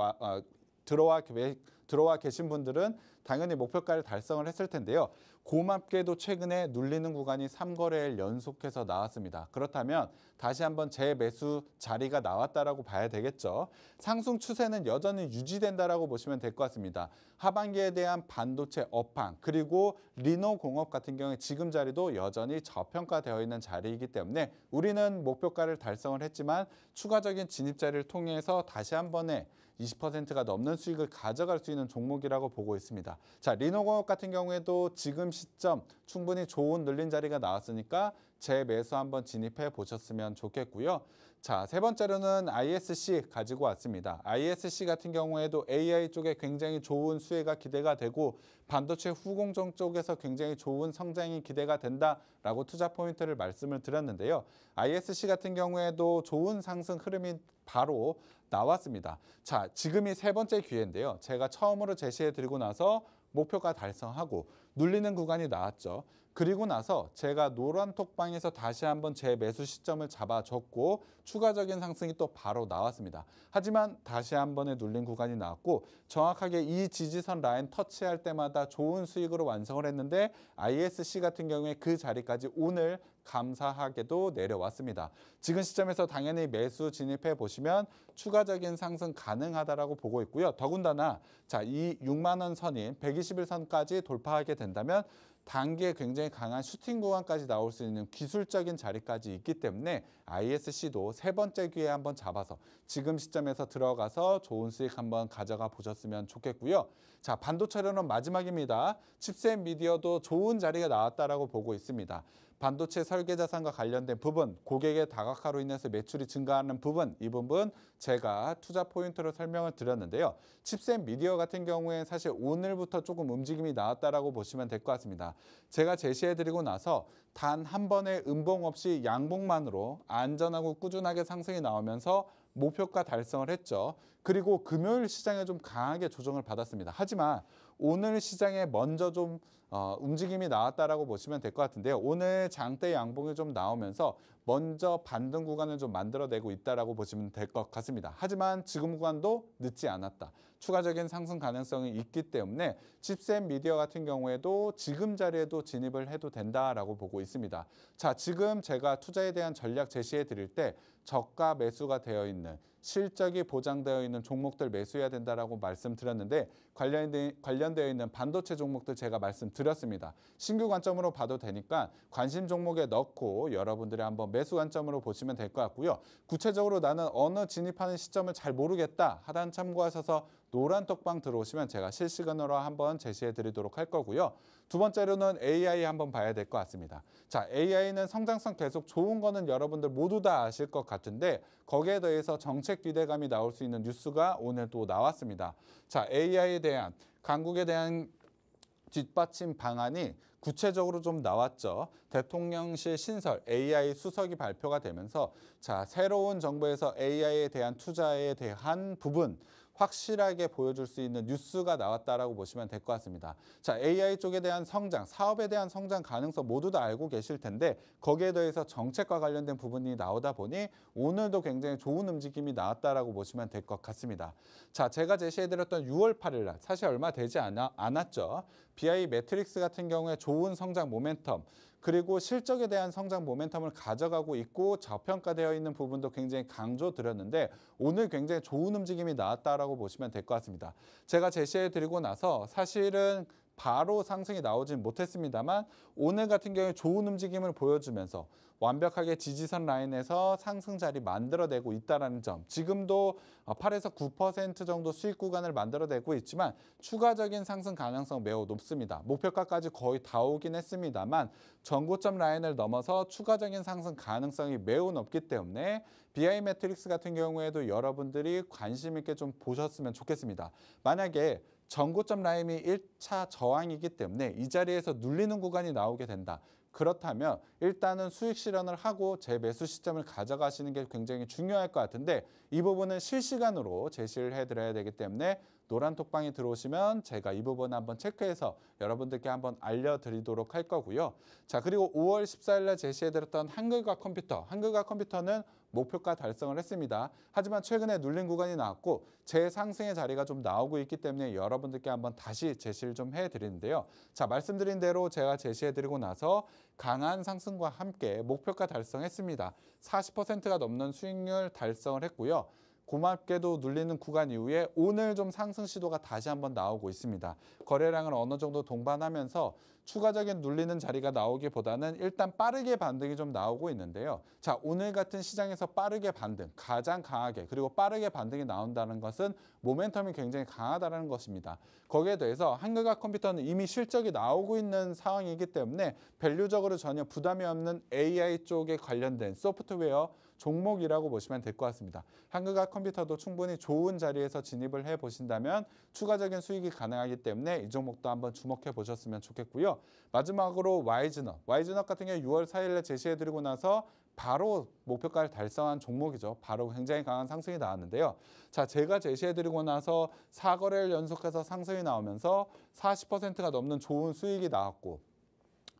들어와 계신 분들은 당연히 목표가를 달성을 했을 텐데요. 고맙게도 최근에 눌리는 구간이 3거래일 연속해서 나왔습니다. 그렇다면 다시 한번 재매수 자리가 나왔다라고 봐야 되겠죠. 상승 추세는 여전히 유지된다라고 보시면 될 것 같습니다. 하반기에 대한 반도체 업황 그리고 리노공업 같은 경우에 지금 자리도 여전히 저평가되어 있는 자리이기 때문에 우리는 목표가를 달성을 했지만 추가적인 진입 자리를 통해서 다시 한 번에 20%가 넘는 수익을 가져갈 수 있는 종목이라고 보고 있습니다. 자, 리노공업 같은 경우에도 지금 시점 충분히 좋은 눌린 자리가 나왔으니까 재매수 한번 진입해 보셨으면 좋겠고요. 자, 세 번째로는 ISC 가지고 왔습니다. ISC 같은 경우에도 AI 쪽에 굉장히 좋은 수혜가 기대가 되고 반도체 후공정 쪽에서 굉장히 좋은 성장이 기대가 된다라고 투자 포인트를 말씀을 드렸는데요. ISC 같은 경우에도 좋은 상승 흐름이 바로 나왔습니다. 자, 지금이 세 번째 기회인데요. 제가 처음으로 제시해 드리고 나서 목표가 달성하고 눌리는 구간이 나왔죠. 그리고 나서 제가 노란톡방에서 다시 한번 제 매수 시점을 잡아줬고 추가적인 상승이 또 바로 나왔습니다. 하지만 다시 한 번에 눌린 구간이 나왔고 정확하게 이 지지선 라인 터치할 때마다 좋은 수익으로 완성을 했는데 ISC 같은 경우에 그 자리까지 오늘 감사하게도 내려왔습니다. 지금 시점에서 당연히 매수 진입해 보시면 추가적인 상승 가능하다라고 보고 있고요. 더군다나 자, 이 6만 원 선인 121선까지 돌파하게 된다면 단기에 굉장히 강한 슈팅 구간까지 나올 수 있는 기술적인 자리까지 있기 때문에 ISC도 세 번째 기회에 한번 잡아서 지금 시점에서 들어가서 좋은 수익 한번 가져가 보셨으면 좋겠고요. 자, 반도체로는 마지막입니다. 칩셋 미디어도 좋은 자리가 나왔다라고 보고 있습니다. 반도체 설계 자산과 관련된 부분, 고객의 다각화로 인해서 매출이 증가하는 부분, 이 부분 제가 투자 포인트로 설명을 드렸는데요. 칩셋 미디어 같은 경우에 사실 오늘부터 조금 움직임이 나왔다라고 보시면 될 것 같습니다. 제가 제시해드리고 나서 단 한 번의 음봉 없이 양봉만으로 안전하고 꾸준하게 상승이 나오면서 목표가 달성을 했죠. 그리고 금요일 시장에 좀 강하게 조정을 받았습니다. 하지만 오늘 시장에 먼저 좀 움직임이 나왔다라고 보시면 될 것 같은데요. 오늘 장대 양봉이 좀 나오면서 먼저 반등 구간을 좀 만들어내고 있다라고 보시면 될 것 같습니다. 하지만 지금 구간도 늦지 않았다. 추가적인 상승 가능성이 있기 때문에 칩셋 미디어 같은 경우에도 지금 자리에도 진입을 해도 된다라고 보고 있습니다. 자, 지금 제가 투자에 대한 전략 제시해 드릴 때 저가 매수가 되어 있는 실적이 보장되어 있는 종목들 매수해야 된다라고 말씀드렸는데 관련되어 있는 반도체 종목들 제가 말씀드렸습니다. 신규 관점으로 봐도 되니까 관심 종목에 넣고 여러분들이 한번 매수 관점으로 보시면 될 것 같고요. 구체적으로 나는 어느 진입하는 시점을 잘 모르겠다 하단 참고하셔서 노란톡방 들어오시면 제가 실시간으로 한번 제시해 드리도록 할 거고요. 두 번째로는 AI 한번 봐야 될 것 같습니다. 자, AI는 성장성 계속 좋은 거는 여러분들 모두 다 아실 것 같은데 거기에 대해서 정책 기대감이 나올 수 있는 뉴스가 오늘 또 나왔습니다. 자, AI에 대한 강국에 대한 뒷받침 방안이 구체적으로 좀 나왔죠. 대통령실 신설 AI 수석이 발표가 되면서 자, 새로운 정부에서 AI에 대한 투자에 대한 부분 확실하게 보여줄 수 있는 뉴스가 나왔다라고 보시면 될 것 같습니다. 자, AI 쪽에 대한 성장, 사업에 대한 성장 가능성 모두 다 알고 계실 텐데 거기에 대해서 정책과 관련된 부분이 나오다 보니 오늘도 굉장히 좋은 움직임이 나왔다라고 보시면 될 것 같습니다. 자, 제가 제시해드렸던 6월 8일 날 사실 얼마 되지 않았죠. BI 매트릭스 같은 경우에 좋은 성장 모멘텀 그리고 실적에 대한 성장 모멘텀을 가져가고 있고 저평가되어 있는 부분도 굉장히 강조드렸는데 오늘 굉장히 좋은 움직임이 나왔다라고 보시면 될 것 같습니다. 제가 제시해드리고 나서 사실은 바로 상승이 나오진 못했습니다만 오늘 같은 경우에 좋은 움직임을 보여주면서 완벽하게 지지선 라인에서 상승 자리 만들어내고 있다는 점. 지금도 8에서 9% 정도 수익 구간을 만들어내고 있지만 추가적인 상승 가능성 매우 높습니다. 목표가까지 거의 다 오긴 했습니다만 전고점 라인을 넘어서 추가적인 상승 가능성이 매우 높기 때문에 BI 매트릭스 같은 경우에도 여러분들이 관심 있게 좀 보셨으면 좋겠습니다. 만약에 전고점 라인이 1차 저항이기 때문에 이 자리에서 눌리는 구간이 나오게 된다. 그렇다면 일단은 수익 실현을 하고 재매수 시점을 가져가시는 게 굉장히 중요할 것 같은데 이 부분은 실시간으로 제시를 해드려야 되기 때문에 노란 톡방에 들어오시면 제가 이 부분 한번 체크해서 여러분들께 한번 알려드리도록 할 거고요. 자, 그리고 5월 14일 날 제시해드렸던 한글과 컴퓨터는 목표가 달성을 했습니다. 하지만 최근에 눌린 구간이 나왔고 재상승의 자리가 좀 나오고 있기 때문에 여러분들께 한번 다시 제시를 좀 해드리는데요. 자, 말씀드린 대로 제가 제시해드리고 나서 강한 상승과 함께 목표가 달성했습니다. 40%가 넘는 수익률 달성을 했고요. 고맙게도 눌리는 구간 이후에 오늘 좀 상승 시도가 다시 한번 나오고 있습니다. 거래량을 어느 정도 동반하면서 추가적인 눌리는 자리가 나오기보다는 일단 빠르게 반등이 좀 나오고 있는데요. 자, 오늘 같은 시장에서 빠르게 반등, 가장 강하게 그리고 빠르게 반등이 나온다는 것은 모멘텀이 굉장히 강하다는 것입니다. 거기에 대해서 한글과 컴퓨터는 이미 실적이 나오고 있는 상황이기 때문에 밸류적으로 전혀 부담이 없는 AI 쪽에 관련된 소프트웨어 종목이라고 보시면 될 것 같습니다. 한글과 컴퓨터도 충분히 좋은 자리에서 진입을 해보신다면 추가적인 수익이 가능하기 때문에 이 종목도 한번 주목해 보셨으면 좋겠고요. 마지막으로 와이즈넛 같은 경우 6월 4일에 제시해드리고 나서 바로 목표가를 달성한 종목이죠. 바로 굉장히 강한 상승이 나왔는데요. 자, 제가 제시해드리고 나서 4거래를 연속해서 상승이 나오면서 40%가 넘는 좋은 수익이 나왔고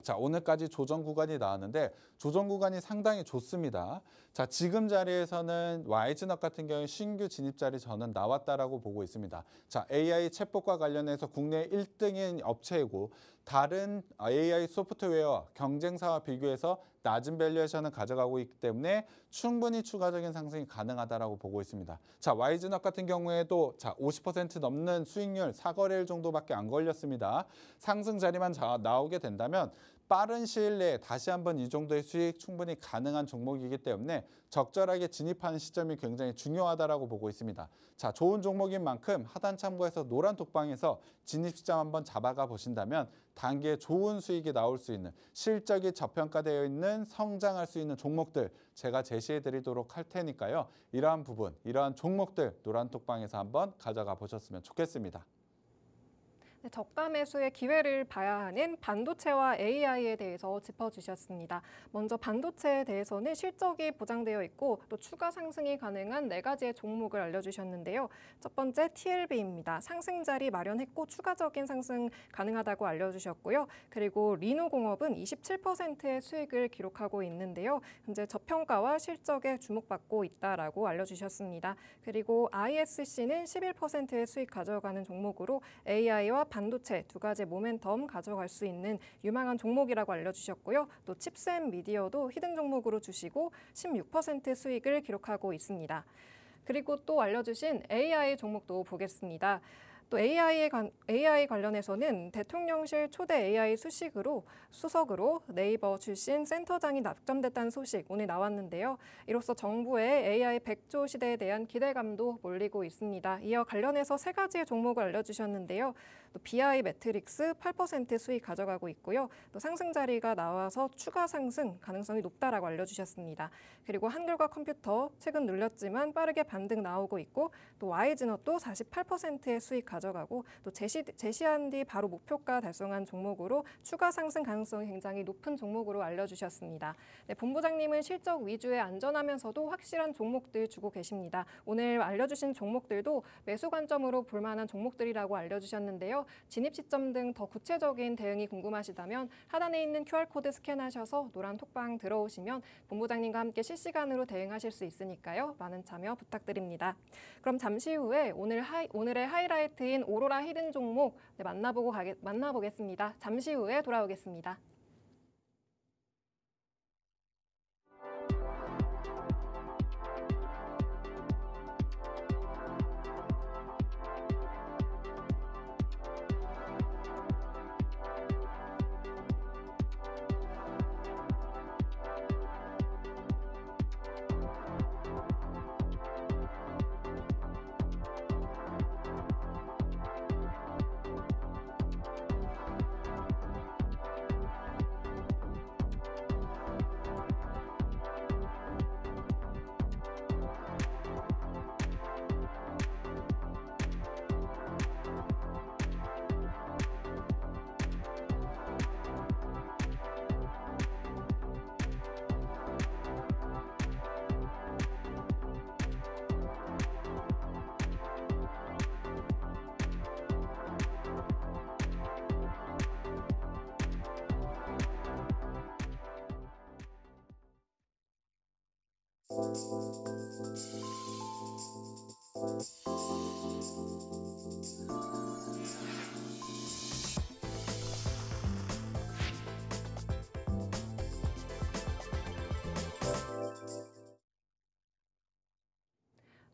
자, 오늘까지 조정 구간이 나왔는데 조정 구간이 상당히 좋습니다. 자, 지금 자리에서는 YG넛 같은 경우에 신규 진입 자리 저는 나왔다라고 보고 있습니다. 자, AI 챗봇과 관련해서 국내 1등인 업체이고 다른 AI 소프트웨어 경쟁사와 비교해서 낮은 밸류에이션을 가져가고 있기 때문에 충분히 추가적인 상승이 가능하다라고 보고 있습니다. 자, YG넛 같은 경우에도 자, 50% 넘는 수익률 4거래일 정도밖에 안 걸렸습니다. 상승 자리만 나오게 된다면 빠른 시일 내에 다시 한번 이 정도의 수익 충분히 가능한 종목이기 때문에 적절하게 진입하는 시점이 굉장히 중요하다라고 보고 있습니다. 자, 좋은 종목인 만큼 하단 참고해서 노란 톡방에서 진입 시점 한번 잡아가 보신다면 단기에 좋은 수익이 나올 수 있는 실적이 저평가되어 있는 성장할 수 있는 종목들 제가 제시해 드리도록 할 테니까요. 이러한 부분, 이러한 종목들 노란 톡방에서 한번 가져가 보셨으면 좋겠습니다. 네, 저가 매수의 기회를 봐야 하는 반도체와 AI에 대해서 짚어주셨습니다. 먼저 반도체에 대해서는 실적이 보장되어 있고 또 추가 상승이 가능한 4가지의 종목을 알려주셨는데요. 첫 번째 TLB입니다. 상승 자리 마련했고 추가적인 상승 가능하다고 알려주셨고요. 그리고 리누공업은 27%의 수익을 기록하고 있는데요. 현재 저평가와 실적에 주목받고 있다라고 알려주셨습니다. 그리고 ISC는 11%의 수익 가져가는 종목으로 AI와 반도체 2가지 모멘텀 가져갈 수 있는 유망한 종목이라고 알려주셨고요. 또 칩셋 미디어도 히든 종목으로 주시고 16% 수익을 기록하고 있습니다. 그리고 또 알려주신 AI 종목도 보겠습니다. 또 AI 관련해서는 대통령실 초대 AI 수석으로 네이버 출신 센터장이 낙점됐다는 소식 오늘 나왔는데요. 이로써 정부의 AI 100조 시대에 대한 기대감도 몰리고 있습니다. 이어 관련해서 3가지의 종목을 알려주셨는데요. 또 BI 매트릭스 8% 수익 가져가고 있고요. 또 상승 자리가 나와서 추가 상승 가능성이 높다라고 알려주셨습니다. 그리고 한글과 컴퓨터 최근 눌렸지만 빠르게 반등 나오고 있고 또 YG넛도 48%의 수익 가져가고 또 제시한 뒤 바로 목표가 달성한 종목으로 추가 상승 가능성이 굉장히 높은 종목으로 알려주셨습니다. 네, 본부장님은 실적 위주의 안전하면서도 확실한 종목들 주고 계십니다. 오늘 알려주신 종목들도 매수 관점으로 볼 만한 종목들이라고 알려주셨는데요. 진입 시점 등 더 구체적인 대응이 궁금하시다면 하단에 있는 QR코드 스캔하셔서 노란 톡방 들어오시면 본부장님과 함께 실시간으로 대응하실 수 있으니까요. 많은 참여 부탁드립니다. 그럼 잠시 후에 오늘의 하이라이트인 오로라 히든 종목 만나보겠습니다. 잠시 후에 돌아오겠습니다.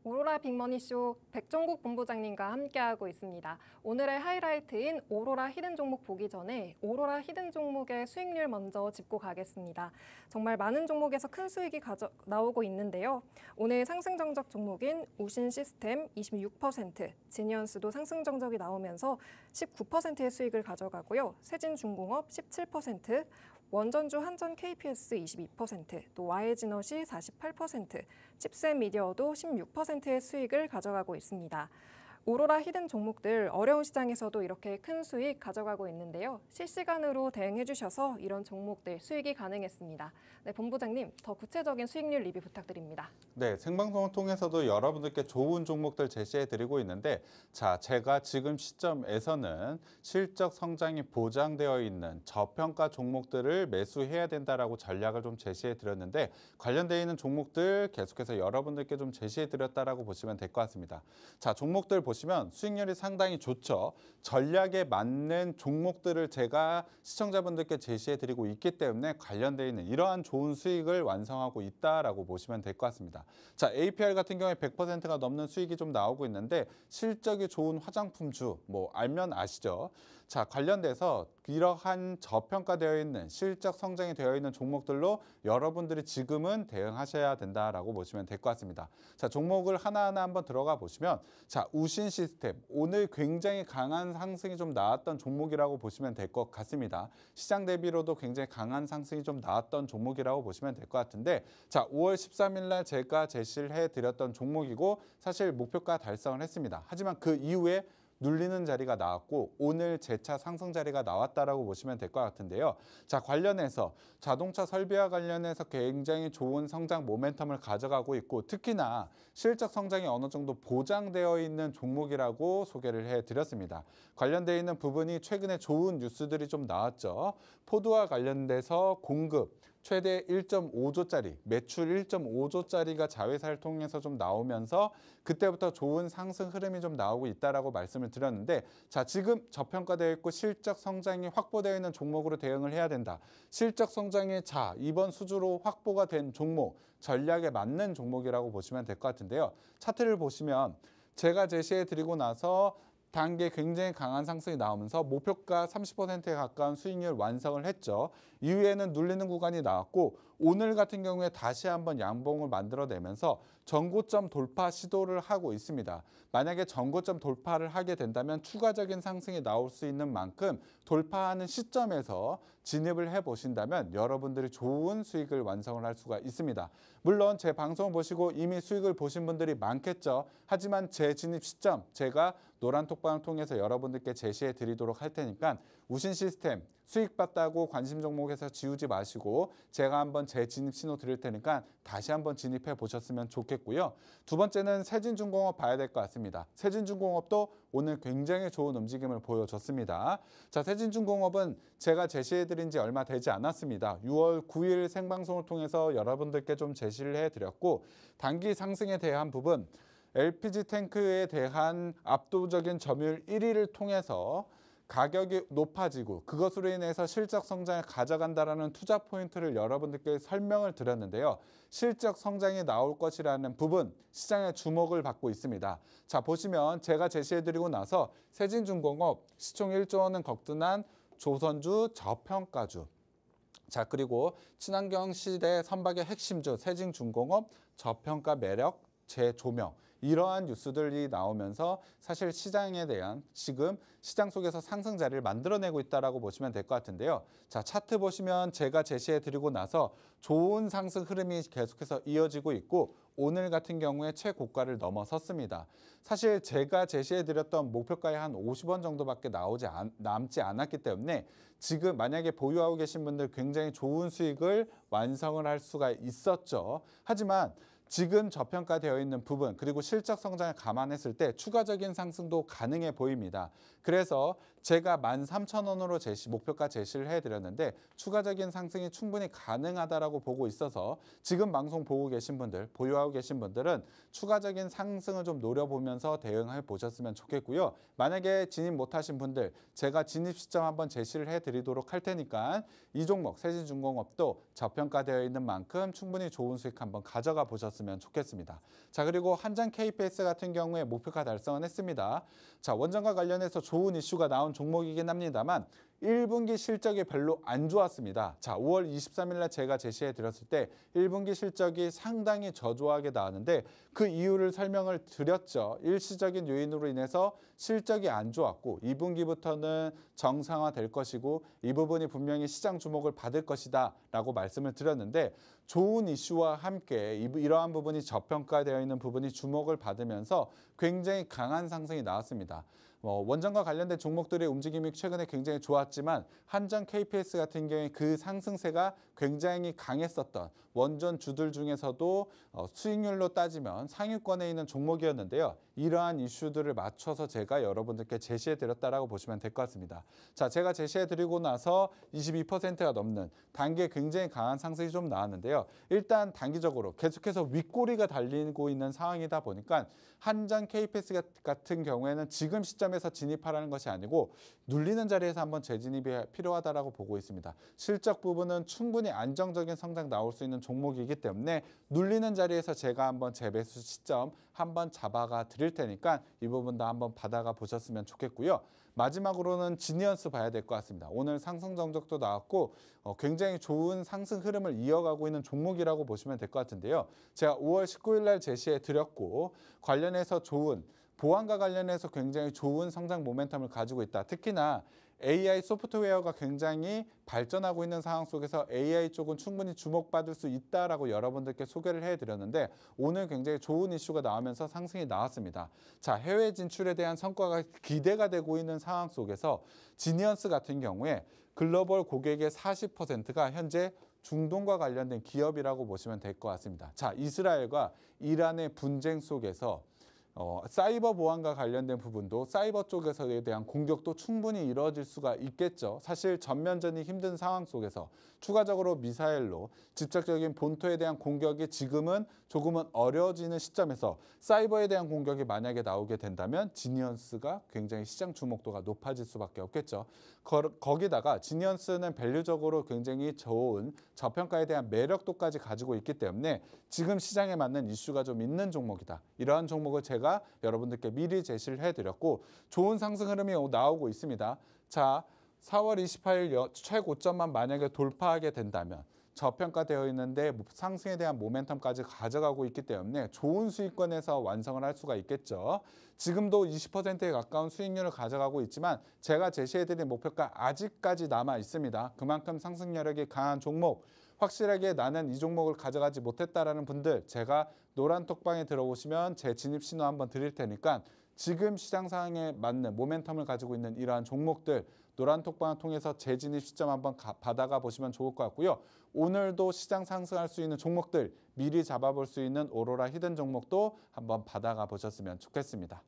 오로라 빅머니쇼 백종국 본부장님과 함께하고 있습니다. 오늘의 하이라이트인 오로라 히든 종목 보기 전에 오로라 히든 종목의 수익률 먼저 짚고 가겠습니다. 정말 많은 종목에서 큰 수익이 나오고 있는데요. 오늘 상승 정적 종목인 우신 시스템 26%, 지니언스도 상승 정적이 나오면서 19%의 수익을 가져가고요. 세진중공업 17%, 원전주 한전 KPS 22%, 또 YG너시 48%, 칩셋 미디어도 16%의 수익을 가져가고 있습니다. 오로라 히든 종목들 어려운 시장에서도 이렇게 큰 수익 가져가고 있는데요. 실시간으로 대응해 주셔서 이런 종목들 수익이 가능했습니다. 네, 본부장님 더 구체적인 수익률 리뷰 부탁드립니다. 네, 생방송을 통해서도 여러분들께 좋은 종목들 제시해드리고 있는데 자, 제가 지금 시점에서는 실적 성장이 보장되어 있는 저평가 종목들을 매수해야 된다라고 전략을 좀 제시해드렸는데 관련되어 있는 종목들 계속해서 여러분들께 좀 제시해드렸다라고 보시면 될 것 같습니다. 자, 종목들 보시면 수익률이 상당히 좋죠. 전략에 맞는 종목들을 제가 시청자분들께 제시해드리고 있기 때문에 관련되어 있는 이러한 좋은 수익을 완성하고 있다라고 보시면 될 것 같습니다. 자, APR 같은 경우에 100%가 넘는 수익이 좀 나오고 있는데 실적이 좋은 화장품주, 뭐 알면 아시죠? 자, 관련돼서 이러한 저평가되어 있는 실적 성장이 되어 있는 종목들로 여러분들이 지금은 대응하셔야 된다라고 보시면 될 것 같습니다. 자, 종목을 하나하나 한번 들어가 보시면 자, 우신 시스템 오늘 굉장히 강한 상승이 좀 나왔던 종목이라고 보시면 될 것 같습니다. 시장 대비로도 굉장히 강한 상승이 좀 나왔던 종목이라고 보시면 될 것 같은데 자, 5월 13일 날 제가 제시를 해드렸던 종목이고 사실 목표가 달성을 했습니다. 하지만 그 이후에 눌리는 자리가 나왔고 오늘 재차 상승 자리가 나왔다라고 보시면 될 것 같은데요. 자, 관련해서 자동차 설비와 관련해서 굉장히 좋은 성장 모멘텀을 가져가고 있고 특히나 실적 성장이 어느 정도 보장되어 있는 종목이라고 소개를 해드렸습니다. 관련되어 있는 부분이 최근에 좋은 뉴스들이 좀 나왔죠. 포드와 관련돼서 공급 최대 1.5조짜리, 매출 1.5조짜리가 자회사를 통해서 좀 나오면서 그때부터 좋은 상승 흐름이 좀 나오고 있다라고 말씀을 드렸는데 자, 지금 저평가되어 있고 실적 성장이 확보되어 있는 종목으로 대응을 해야 된다. 실적 성장이 자, 이번 수주로 확보가 된 종목, 전략에 맞는 종목이라고 보시면 될 것 같은데요. 차트를 보시면 제가 제시해 드리고 나서 단계 굉장히 강한 상승이 나오면서 목표가 30%에 가까운 수익률 완성을 했죠. 이후에는 눌리는 구간이 나왔고 오늘 같은 경우에 다시 한번 양봉을 만들어내면서 전고점 돌파 시도를 하고 있습니다. 만약에 전고점 돌파를 하게 된다면 추가적인 상승이 나올 수 있는 만큼 돌파하는 시점에서 진입을 해보신다면 여러분들이 좋은 수익을 완성을 할 수가 있습니다. 물론 제 방송을 보시고 이미 수익을 보신 분들이 많겠죠. 하지만 제 진입 시점 제가 노란 톡방을 통해서 여러분들께 제시해 드리도록 할 테니까 우신 시스템 수익 봤다고 관심 종목에서 지우지 마시고 제가 한번 제 진입 신호 드릴 테니까 다시 한번 진입해 보셨으면 좋겠고요. 두 번째는 세진중공업 봐야 될 것 같습니다. 세진중공업도 오늘 굉장히 좋은 움직임을 보여줬습니다. 자, 세진중공업은 제가 제시해 드린 지 얼마 되지 않았습니다. 6월 9일 생방송을 통해서 여러분들께 좀 제시를 해드렸고 단기 상승에 대한 부분 LPG 탱크에 대한 압도적인 점유율 1위를 통해서 가격이 높아지고 그것으로 인해서 실적 성장을 가져간다라는 투자 포인트를 여러분들께 설명을 드렸는데요. 실적 성장이 나올 것이라는 부분 시장의 주목을 받고 있습니다. 자, 보시면 제가 제시해드리고 나서 세진중공업 시총 1조 원은 거뜬한 조선주 저평가주 자, 그리고 친환경 시대 선박의 핵심주 세진중공업 저평가 매력 재조명 이러한 뉴스들이 나오면서 사실 시장에 대한 지금 시장 속에서 상승 자리를 만들어내고 있다라고 보시면 될 것 같은데요. 자, 차트 보시면 제가 제시해 드리고 나서 좋은 상승 흐름이 계속해서 이어지고 있고 오늘 같은 경우에 최고가를 넘어섰습니다. 사실 제가 제시해 드렸던 목표가에 한 50원 정도밖에 남지 않았기 때문에 지금 만약에 보유하고 계신 분들 굉장히 좋은 수익을 완성을 할 수가 있었죠. 하지만 지금 저평가되어 있는 부분 그리고 실적 성장을 감안했을 때 추가적인 상승도 가능해 보입니다. 그래서 제가 13,000원으로 목표가 제시를 해드렸는데 추가적인 상승이 충분히 가능하다라고 보고 있어서 지금 방송 보고 계신 분들, 보유하고 계신 분들은 추가적인 상승을 좀 노려보면서 대응해 보셨으면 좋겠고요. 만약에 진입 못하신 분들, 제가 진입 시점 한번 제시를 해드리도록 할 테니까 이 종목 세진중공업도 저평가되어 있는 만큼 충분히 좋은 수익 한번 가져가 보셨으면 좋겠습니다. 자, 그리고 한장 KPS 같은 경우에 목표가 달성은 했습니다. 자, 원전과 관련해서 좋은 이슈가 나온 종목이긴 합니다만 1분기 실적이 별로 안 좋았습니다. 자, 5월 23일 날 제가 제시해 드렸을 때 1분기 실적이 상당히 저조하게 나왔는데 그 이유를 설명을 드렸죠. 일시적인 요인으로 인해서 실적이 안 좋았고 2분기부터는 정상화될 것이고 이 부분이 분명히 시장 주목을 받을 것이다 라고 말씀을 드렸는데 좋은 이슈와 함께 이러한 부분이 저평가되어 있는 부분이 주목을 받으면서 굉장히 강한 상승이 나왔습니다. 원전과 관련된 종목들의 움직임이 최근에 굉장히 좋았지만 한전 KPS 같은 경우에 그 상승세가 굉장히 강했었던 원전 주들 중에서도 수익률로 따지면 상위권에 있는 종목이었는데요. 이러한 이슈들을 맞춰서 제가 여러분들께 제시해드렸다라고 보시면 될 것 같습니다. 자, 제가 제시해드리고 나서 22%가 넘는 단기에 굉장히 강한 상승이 좀 나왔는데요. 일단 단기적으로 계속해서 윗꼬리가 달리고 있는 상황이다 보니까 한전 KPS 같은 경우에는 지금 시점에서 진입하라는 것이 아니고 눌리는 자리에서 한번 재진입이 필요하다라고 보고 있습니다. 실적 부분은 충분히 안정적인 성장 나올 수 있는 종목이기 때문에 눌리는 자리에서 제가 한번 재매수 시점 한번 잡아가 드릴 테니까 이 부분도 한번 받아가 보셨으면 좋겠고요. 마지막으로는 지니언스 봐야 될 것 같습니다. 오늘 상승 정적도 나왔고 굉장히 좋은 상승 흐름을 이어가고 있는 종목이라고 보시면 될 것 같은데요. 제가 5월 19일 날 제시해 드렸고 관련해서 좋은 보안과 관련해서 굉장히 좋은 성장 모멘텀을 가지고 있다. 특히나 AI 소프트웨어가 굉장히 발전하고 있는 상황 속에서 AI 쪽은 충분히 주목받을 수 있다라고 여러분들께 소개를 해드렸는데 오늘 굉장히 좋은 이슈가 나오면서 상승이 나왔습니다. 자, 해외 진출에 대한 성과가 기대가 되고 있는 상황 속에서 지니언스 같은 경우에 글로벌 고객의 40%가 현재 중동과 관련된 기업이라고 보시면 될 것 같습니다. 자, 이스라엘과 이란의 분쟁 속에서 사이버 보안과 관련된 부분도 사이버 쪽에서에 대한 공격도 충분히 이루어질 수가 있겠죠. 사실 전면전이 힘든 상황 속에서 추가적으로 미사일로 직접적인 본토에 대한 공격이 지금은 조금은 어려워지는 시점에서 사이버에 대한 공격이 만약에 나오게 된다면 지니언스가 굉장히 시장 주목도가 높아질 수밖에 없겠죠. 거기다가 지니언스는 밸류적으로 굉장히 좋은 저평가에 대한 매력도까지 가지고 있기 때문에 지금 시장에 맞는 이슈가 좀 있는 종목이다. 이러한 종목을 제가 여러분들께 미리 제시를 해드렸고 좋은 상승 흐름이 나오고 있습니다. 자, 4월 28일 최고점만 만약에 돌파하게 된다면 저평가되어 있는데 상승에 대한 모멘텀까지 가져가고 있기 때문에 좋은 수익권에서 완성을 할 수가 있겠죠. 지금도 20%에 가까운 수익률을 가져가고 있지만 제가 제시해드린 목표가 아직까지 남아 있습니다. 그만큼 상승 여력이 강한 종목, 확실하게 나는 이 종목을 가져가지 못했다라는 분들 제가 노란 톡방에 들어오시면 제 진입 신호 한번 드릴 테니까 지금 시장 상황에 맞는 모멘텀을 가지고 있는 이러한 종목들 노란 톡방을 통해서 재진입 시점 한번 받아가 보시면 좋을 것 같고요. 오늘도 시장 상승할 수 있는 종목들 미리 잡아볼 수 있는 오로라 히든 종목도 한번 받아가 보셨으면 좋겠습니다.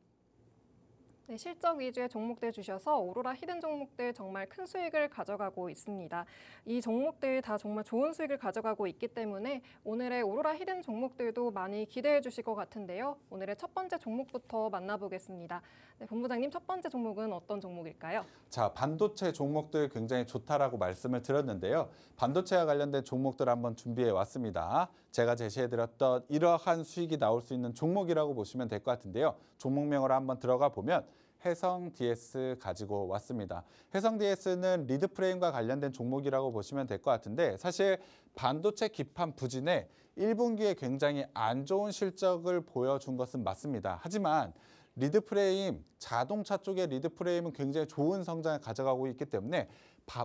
네, 실적 위주의 종목들 주셔서 오로라 히든 종목들 정말 큰 수익을 가져가고 있습니다. 이 종목들 다 정말 좋은 수익을 가져가고 있기 때문에 오늘의 오로라 히든 종목들도 많이 기대해 주실 것 같은데요. 오늘의 첫 번째 종목부터 만나보겠습니다. 네, 본부장님 첫 번째 종목은 어떤 종목일까요? 자, 반도체 종목들 굉장히 좋다라고 말씀을 드렸는데요. 반도체와 관련된 종목들 한번 준비해 왔습니다. 제가 제시해드렸던 이러한 수익이 나올 수 있는 종목이라고 보시면 될 것 같은데요. 종목명으로 한번 들어가 보면 해성 DS 가지고 왔습니다. 해성 DS는 리드 프레임과 관련된 종목이라고 보시면 될 것 같은데 사실 반도체 기판 부진에 1분기에 굉장히 안 좋은 실적을 보여준 것은 맞습니다. 하지만 리드 프레임, 자동차 쪽의 리드 프레임은 굉장히 좋은 성장을 가져가고 있기 때문에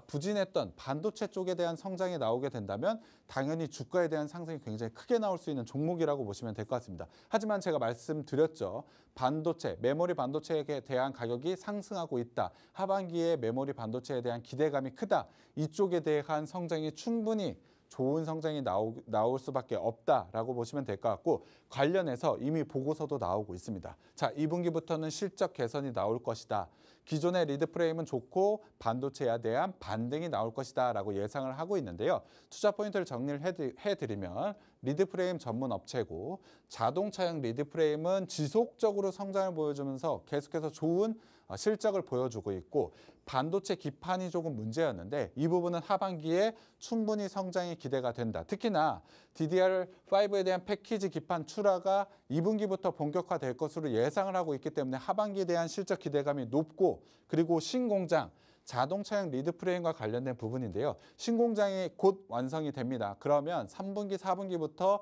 부진했던 반도체 쪽에 대한 성장이 나오게 된다면 당연히 주가에 대한 상승이 굉장히 크게 나올 수 있는 종목이라고 보시면 될 것 같습니다. 하지만 제가 말씀드렸죠. 반도체, 메모리 반도체에 대한 가격이 상승하고 있다. 하반기에 메모리 반도체에 대한 기대감이 크다. 이쪽에 대한 성장이 충분히 좋은 성장이 나올 수밖에 없다라고 보시면 될 것 같고 관련해서 이미 보고서도 나오고 있습니다. 자, 2분기부터는 실적 개선이 나올 것이다. 기존의 리드 프레임은 좋고 반도체에 대한 반등이 나올 것이다라고 예상을 하고 있는데요. 투자 포인트를 정리를 해드리면 리드 프레임 전문 업체고 자동차용 리드 프레임은 지속적으로 성장을 보여주면서 계속해서 좋은 실적을 보여주고 있고 반도체 기판이 조금 문제였는데 이 부분은 하반기에 충분히 성장이 기대가 된다. 특히나 DDR5에 대한 패키지 기판 출하가 2분기부터 본격화될 것으로 예상을 하고 있기 때문에 하반기에 대한 실적 기대감이 높고 그리고 신공장 자동차용 리드 프레임과 관련된 부분인데요. 신공장이 곧 완성이 됩니다. 그러면 3분기, 4분기부터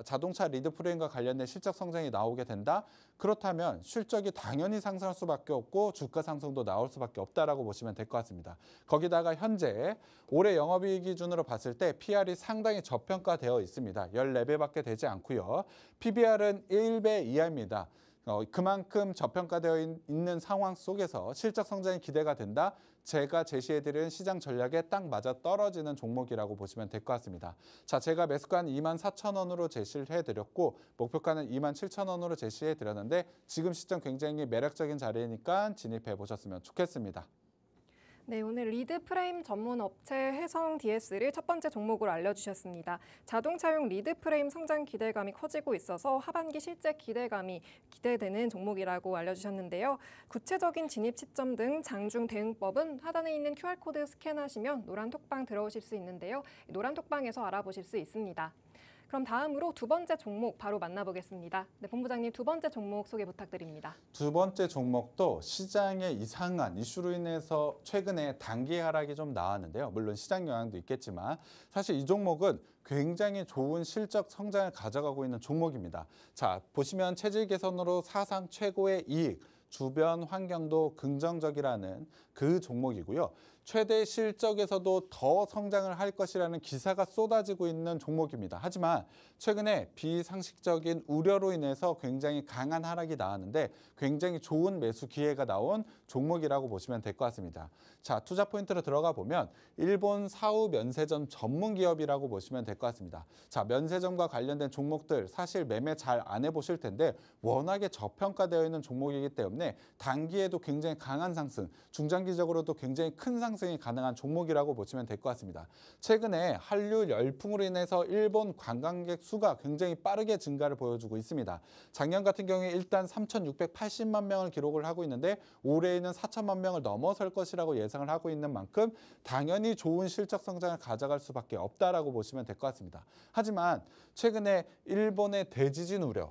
자동차 리드 프레임과 관련된 실적 성장이 나오게 된다. 그렇다면 실적이 당연히 상승할 수밖에 없고 주가 상승도 나올 수밖에 없다라고 보시면 될 것 같습니다. 거기다가 현재 올해 영업이익 기준으로 봤을 때 PR이 상당히 저평가되어 있습니다. 14배밖에 되지 않고요. PBR은 1배 이하입니다. 그만큼 저평가되어 있는 상황 속에서 실적 성장이 기대가 된다. 제가 제시해드린 시장 전략에 딱 맞아 떨어지는 종목이라고 보시면 될 것 같습니다. 자, 제가 매수가는 24,000원으로 제시를 해드렸고 목표가는 27,000원으로 제시해드렸는데 지금 시점 굉장히 매력적인 자리니까 진입해 보셨으면 좋겠습니다. 네, 오늘 리드 프레임 전문 업체 해성 DS를 첫 번째 종목으로 알려주셨습니다. 자동차용 리드 프레임 성장 기대감이 커지고 있어서 하반기 실적 기대감이 기대되는 종목이라고 알려주셨는데요. 구체적인 진입 시점 등 장중 대응법은 하단에 있는 QR코드 스캔하시면 노란 톡방 들어오실 수 있는데요. 노란 톡방에서 알아보실 수 있습니다. 그럼 다음으로 두 번째 종목 바로 만나보겠습니다. 네, 본부장님 두 번째 종목 소개 부탁드립니다. 두 번째 종목도 시장의 이상한 이슈로 인해서 최근에 단기 하락이 좀 나왔는데요. 물론 시장 영향도 있겠지만 사실 이 종목은 굉장히 좋은 실적 성장을 가져가고 있는 종목입니다. 자, 보시면 체질 개선으로 사상 최고의 이익, 주변 환경도 긍정적이라는 그 종목이고요. 최대 실적에서도 더 성장을 할 것이라는 기사가 쏟아지고 있는 종목입니다. 하지만 최근에 비상식적인 우려로 인해서 굉장히 강한 하락이 나왔는데 굉장히 좋은 매수 기회가 나온 종목이라고 보시면 될 것 같습니다. 자, 투자 포인트로 들어가 보면 일본 사후 면세점 전문 기업이라고 보시면 될 것 같습니다. 자, 면세점과 관련된 종목들 사실 매매 잘 안 해보실 텐데 워낙에 저평가되어 있는 종목이기 때문에 단기에도 굉장히 강한 상승, 중장기적으로도 굉장히 큰 상승이 가능한 종목이라고 보시면 될 것 같습니다. 최근에 한류 열풍으로 인해서 일본 관광객 수가 굉장히 빠르게 증가를 보여주고 있습니다. 작년 같은 경우에 일단 3,680만 명을 기록을 하고 있는데 올해에는 4천만 명을 넘어설 것이라고 예상을 하고 있는 만큼 당연히 좋은 실적 성장을 가져갈 수밖에 없다라고 보시면 될 것 같습니다. 하지만 최근에 일본의 대지진 우려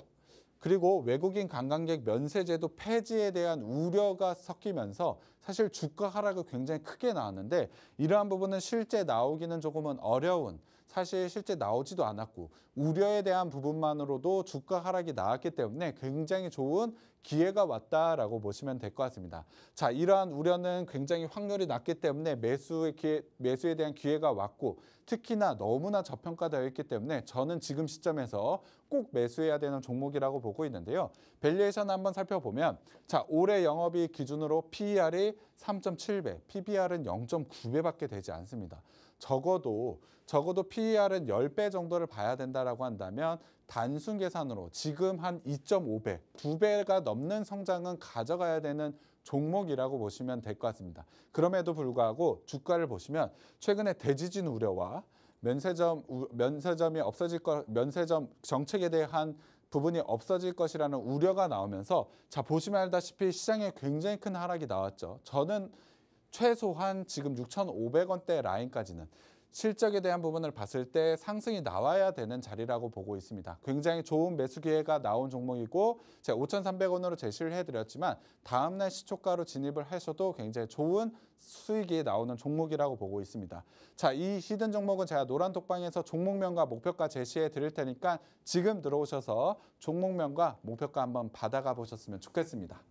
그리고 외국인 관광객 면세제도 폐지에 대한 우려가 섞이면서 사실 주가 하락이 굉장히 크게 나왔는데 이러한 부분은 실제 나오기는 조금은 어려운 사실 실제 나오지도 않았고 우려에 대한 부분만으로도 주가 하락이 나왔기 때문에 굉장히 좋은 기회가 왔다라고 보시면 될 것 같습니다. 자, 이러한 우려는 굉장히 확률이 낮기 때문에 매수에 대한 기회가 왔고 특히나 너무나 저평가되어 있기 때문에 저는 지금 시점에서 꼭 매수해야 되는 종목이라고 보고 있는데요. 밸류에이션 한번 살펴보면 자, 올해 영업이익 기준으로 PER이 3.7배, PBR은 0.9배밖에 되지 않습니다. 적어도 PER은 10배 정도를 봐야 된다라고 한다면 단순 계산으로 지금 한 2.5배, 2배가 넘는 성장은 가져가야 되는 종목이라고 보시면 될 것 같습니다. 그럼에도 불구하고 주가를 보시면 최근에 대지진 우려와 면세점이 없어질 면세점 정책에 대한 부분이 없어질 것이라는 우려가 나오면서 자, 보시면 알다시피 시장에 굉장히 큰 하락이 나왔죠. 저는 최소한 지금 6,500원대 라인까지는 실적에 대한 부분을 봤을 때 상승이 나와야 되는 자리라고 보고 있습니다. 굉장히 좋은 매수 기회가 나온 종목이고 제가 5,300원으로 제시를 해드렸지만 다음날 시초가로 진입을 하셔도 굉장히 좋은 수익이 나오는 종목이라고 보고 있습니다. 자, 이 히든 종목은 제가 노란 톡방에서 종목명과 목표가 제시해 드릴 테니까 지금 들어오셔서 종목명과 목표가 한번 받아가 보셨으면 좋겠습니다.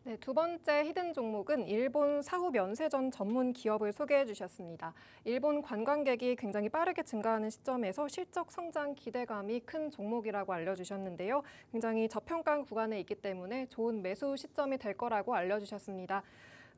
네, 두 번째 히든 종목은 일본 사후 면세점 전문 기업을 소개해 주셨습니다. 일본 관광객이 굉장히 빠르게 증가하는 시점에서 실적 성장 기대감이 큰 종목이라고 알려주셨는데요. 굉장히 저평가 구간에 있기 때문에 좋은 매수 시점이 될 거라고 알려주셨습니다.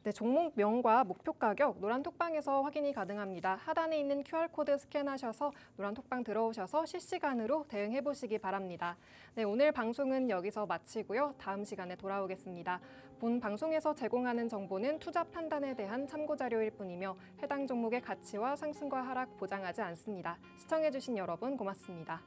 네, 종목명과 목표 가격 노란톡방에서 확인이 가능합니다. 하단에 있는 QR코드 스캔하셔서 노란톡방 들어오셔서 실시간으로 대응해 보시기 바랍니다. 네, 오늘 방송은 여기서 마치고요. 다음 시간에 돌아오겠습니다. 본 방송에서 제공하는 정보는 투자 판단에 대한 참고 자료일 뿐이며 해당 종목의 가치와 상승과 하락 보장하지 않습니다. 시청해 주신 여러분 고맙습니다.